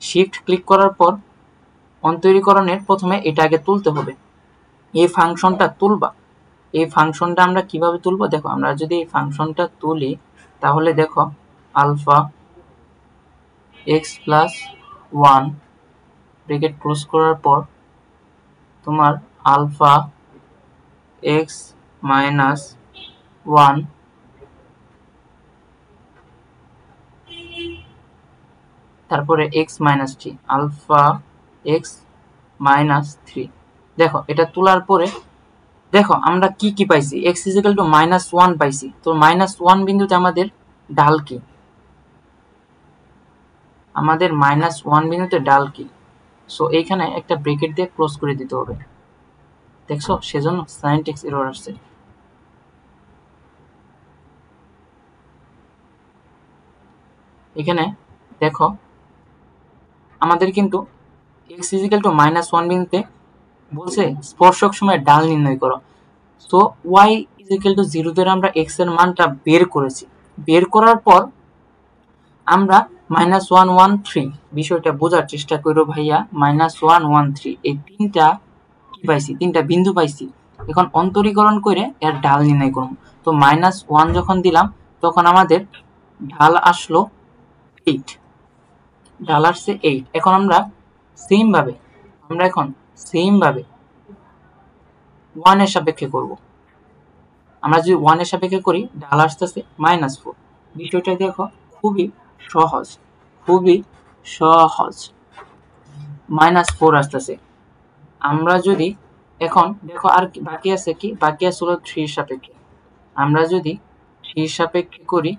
শিফট ক্লিক করার পর অন্তরীকরণের প্রথমে এটা আগে তুলতে হবে। এই ফাংশনটা তুলবা। এই ফাংশনটা আমরা কিভাবে তুলবো? দেখো আমরা যদি এই ফাংশনটা তুলি, তাহলে দেখো আলফা x + 1 ব্র্যাকেট ক্লোজ করার পর তোমার আলফা x - 1 তারপরে x - 3, আলফা x - 3। দেখো এটা তোলার পরে দেখো আমরা কি পাইছি, x = -1 পাইছি। তো -1 বিন্দুতে আমাদের ঢাল কি? আমাদের -1 বিন্দুতে ঢাল কি? সো এইখানে একটা ব্র্যাকেট দিয়ে ক্লোজ করে দিতে হবে। দেখছো, সেজন্য সিনট্যাক্স এরর আসছে। এখানে দেখো আমাদের কিন্তু x ইজিক্যাল টু -1 বিন্দুতে বলছে স্পর্শক সময় ঢাল নির্ণয় করো। তো y ইজিক্যাল টু 0 ধরে আমরা x এর মানটা বের করেছি। বের করার পর আমরা -113 বিষয়টা বোঝার চেষ্টা করো ভাইয়া। -113 এই তিনটা কি পাইছি, তিনটা বিন্দু পাইছি। এখন অন্তরীকরণ করে এর ঢাল নির্ণয় করব। তো -1 যখন দিলাম তখন আমাদের ঢাল আসলো 8, ঢাল আসছে 8। এখন আমরা সেম ভাবে 1 এর সাপেক্ষে করব। আমরা যদি 1 এর সাপেক্ষে করি ঢাল আসতেছে -4। বিষয়টা দেখো খুবই সহজ, খুবই সহজ। -4 আসতেছে। আমরা যদি এখন দেখো আর বাকি আছে কি, বাকি আছে হলো 3 এর সাপেক্ষে। আমরা যদি 3 এর সাপেক্ষে করি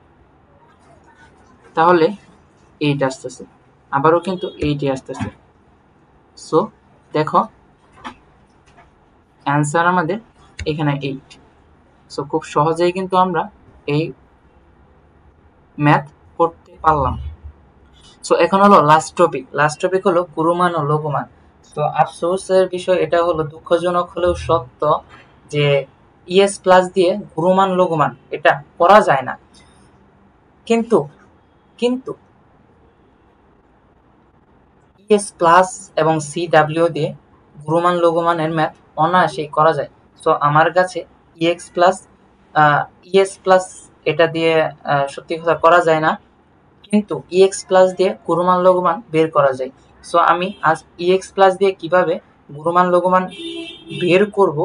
তাহলে 8 আসতেছে, আবারও কিন্তু 8 আসতেছে। সো দেখো অ্যান্সার আমাদের এখানে 8। সো খুব সহজেই কিন্তু আমরা এই ম্যাথ করতে পারলাম। সো এখন হলো লাস্ট টপিক হলো গুরুমান ও লঘুমান। তো আফসোসের বিষয় এটা হলো, দুঃখজনক হলেও সত্য, যে ইএস প্লাস দিয়ে গুরুমান লঘুমান এটা করা যায় না। কিন্তু কিন্তু ইএস প্লাস এবং সিডাব্লিউ দিয়ে গুরুমান লঘুমানের ম্যাথ অনায়াসেই করা যায়। সো আমার কাছে ইএস প্লাস এটা দিয়ে সত্যি কথা করা যায় না, কিন্তু ইএক্স প্লাস দিয়ে গুরুমান লঘুমান বের করা যায়। সো আমি আজ ইএক্স প্লাস দিয়ে কিভাবে গুরুমান লঘুমান বের করব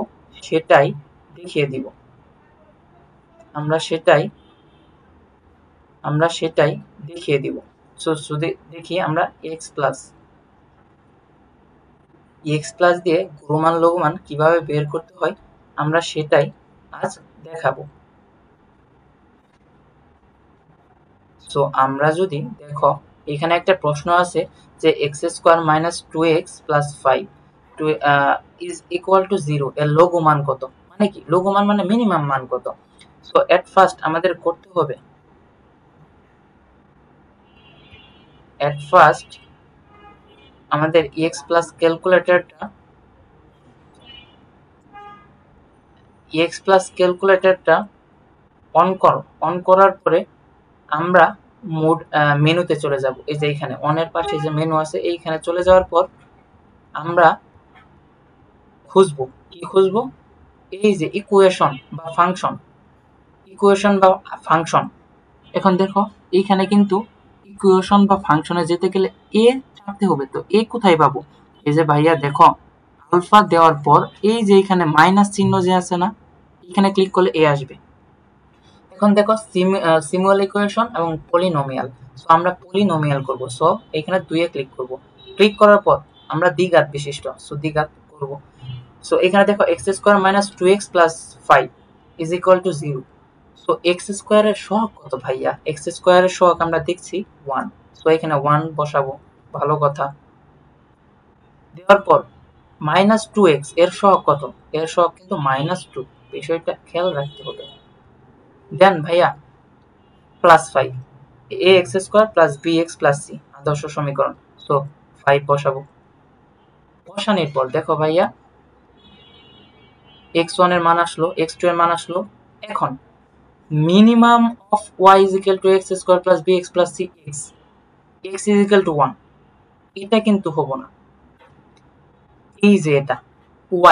সেটাই দেখিয়ে দিব। আমরা সেটাই দেখিয়ে দিব। সো যদি দেখি আমরা ইএক্স প্লাস দিয়ে গুরুমান লঘুমান কিভাবে বের করতে হয় আমরা সেটাই আজ দেখাবো। সো আমরা যদি দেখো এখানে একটা প্রশ্ন আছে যে x² - 2x + 5 is equal to 0 এর লঘুমান কত। মানে কি লঘুমান মানে মিনিমাম মান কত। সো এট ফার্স্ট আমাদের করতে হবে, আমাদের ex প্লাস ক্যালকুলেটরটা অন করার পরে আমরা মেনুতে চলে যাব। এই যে এখানে অনের পাশে যে মেনু আছে এইখানে চলে যাওয়ার পর আমরা খুঁজবো, কি খুঁজবো, এই যে ইকুয়েশন বা ফাংশন। এখন দেখো এইখানে কিন্তু ইকুয়েশন বা ফাংশনে যেতে গেলে এ চাপতে হবে। তো এ কোথায় পাবো? এই যে ভাইয়া দেখো আলফা দেওয়ার পর এই যে এখানে মাইনাস চিহ্ন যে আছে না, এখানে ক্লিক করলে এ আসবে। এখন দেখো সিমুয়াল ইকুয়েশন এবং পলিনোমিয়াল। সো আমরা পলিনোমিয়াল করব। সো এখানে 2 এ ক্লিক করব। ক্লিক করার পর আমরা দ্বিঘাত বিশিষ্ট, সো দ্বিঘাত করব। সো এখানে দেখো x² - 2x + 5 is equal to 0। So x² এর সহগ কত ভাইয়া? x² এর সহগ আমরা দেখছি 1। সো এখানে 1 বসাবো, ভালো কথা। দেওয়ার পর -2x এর সহগ কত? এর সহগ কিন্তু -2, বিষয়টা খেয়াল রাখতে হবে। দেন ভাইয়া +5 ax² + bx + c আদর্শ সমীকরণ। সো 5 বসাবো। বসানোর পর দেখো ভাইয়া x1 এর মান আসলো, x2 এর মান আসলো। এখন minimum of y is equal to x² + bx + c x is equal to 1, এটা কিন্তু হবো না। এই যে এটা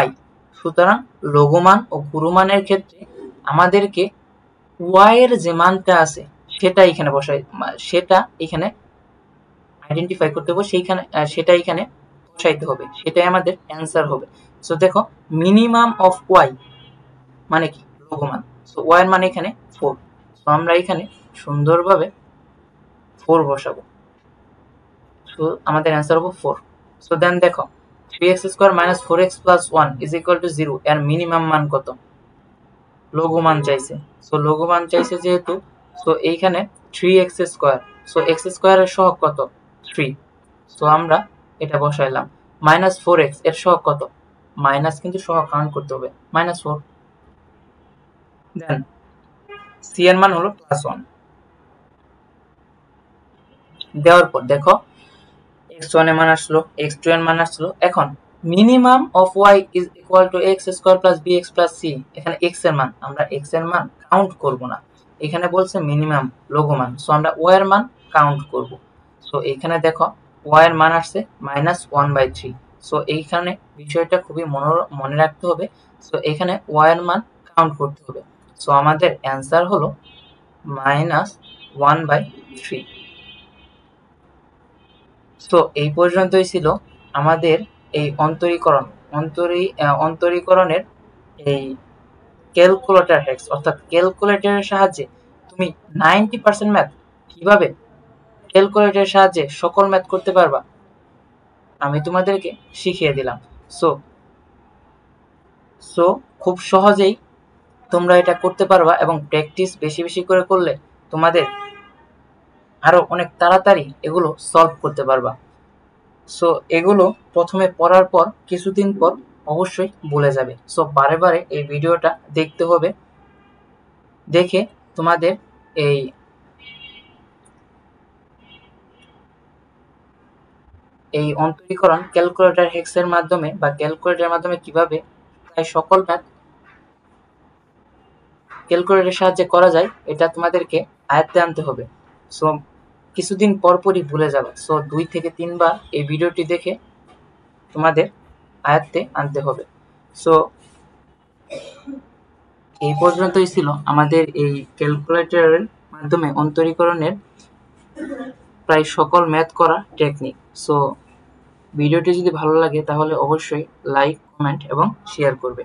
y, সুতরাং লঘুমান ও গুরুমানের ক্ষেত্রে আমাদেরকে y এর যে মানটা আছে সেটা এখানে আইডেন্টিফাই করতে হবে, সেটা এখানে বসাইতে হবে, সেটাই আমাদের অ্যান্সার হবে। সো দেখো মিনিমাম অফ y মানে কি লঘুমান। সো y এর মানে এখানে 4। সো আমরা এখানে সুন্দরভাবে 4 বসাবো। সো আমাদের অ্যান্সার হবে 4। সো দেন দেখো 3x² - 4x + 1 is equal to 0 এর মিনিমাম মান কত? লঘুমান চাইছে। সো লঘুমান চাইছে যেহেতু, সো এইখানে 3x²। সো x² এর সহগ কত? 3। সো আমরা এটা বসাইলাম। -4x এর সহগ কত? মাইনাস কিন্তু সহগ কাউন্ট করতে হবে, -4। দেন c এর মান হলো +1। দেওয়ার পর দেখো x1 এর মান আসলো, x2 এর মান আসলো। এখন minimum of y is equal to x square plus bx plus c। এখানে x এর মান, আমরা x এর মান কাউন্ট করব না, এখানে বলছে মিনিমাম লঘুমান, সো আমরা y এর মান কাউন্ট করব। সো এখানে দেখো y এর মান আসছে -1/3। সো এইখানে বিষয়টা খুবই মনে রাখতে হবে। সো এখানে y এর মান কাউন্ট করতে হবে। সো আমাদের অ্যান্সার হলো -1/3। সো এই পর্যন্তই ছিল আমাদের এই অন্তরীকরণের এই ক্যালকুলেটর হ্যাক্স, অর্থাৎ ক্যালকুলেটরের সাহায্যে তুমি 90% ম্যাথ কিভাবে ক্যালকুলেটরের সাহায্যে সকল ম্যাথ করতে পারবা আমি তোমাদেরকে শিখিয়ে দিলাম। সো সো খুব সহজেই তোমরা এটা করতে পারবা এবং প্র্যাকটিস বেশি বেশি করে করলে তোমাদের আরো অনেক তাড়াতাড়ি এগুলো সলভ করতে পারবা। সো এগুলো প্রথমে পড়ার পর কিছুদিন পর অবশ্যই ভুলে যাবে। সো বারে বারে এই ভিডিওটা দেখতে হবে, দেখে তোমাদের এই অন্তরীকরণ ক্যালকুলেটর হ্যাক্সের মাধ্যমে বা ক্যালকুলেটরের মাধ্যমে কিভাবে প্রায় সকল ম্যাথ ক্যালকুলেটরের সাহায্যে করা যায় এটা তোমাদেরকে আয়ত্তে আনতে হবে। সো কিছুদিন পরপরই ভুলে যাবে। সো 2 থেকে 3 বার এই ভিডিওটি দেখে তোমাদের আয়ত্তে আনতে হবে। সো এই পর্যন্তই ছিল আমাদের এই ক্যালকুলেটরের মাধ্যমে অন্তরীকরণের প্রায় সকল ম্যাথ করা টেকনিক। সো ভিডিওটি যদি ভালো লাগে তাহলে অবশ্যই লাইক, কমেন্ট এবং শেয়ার করবে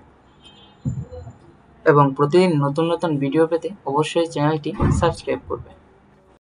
এবং প্রতিদিন নতুন নতুন ভিডিও পেতে অবশ্যই চ্যানেলটি সাবস্ক্রাইব করবে।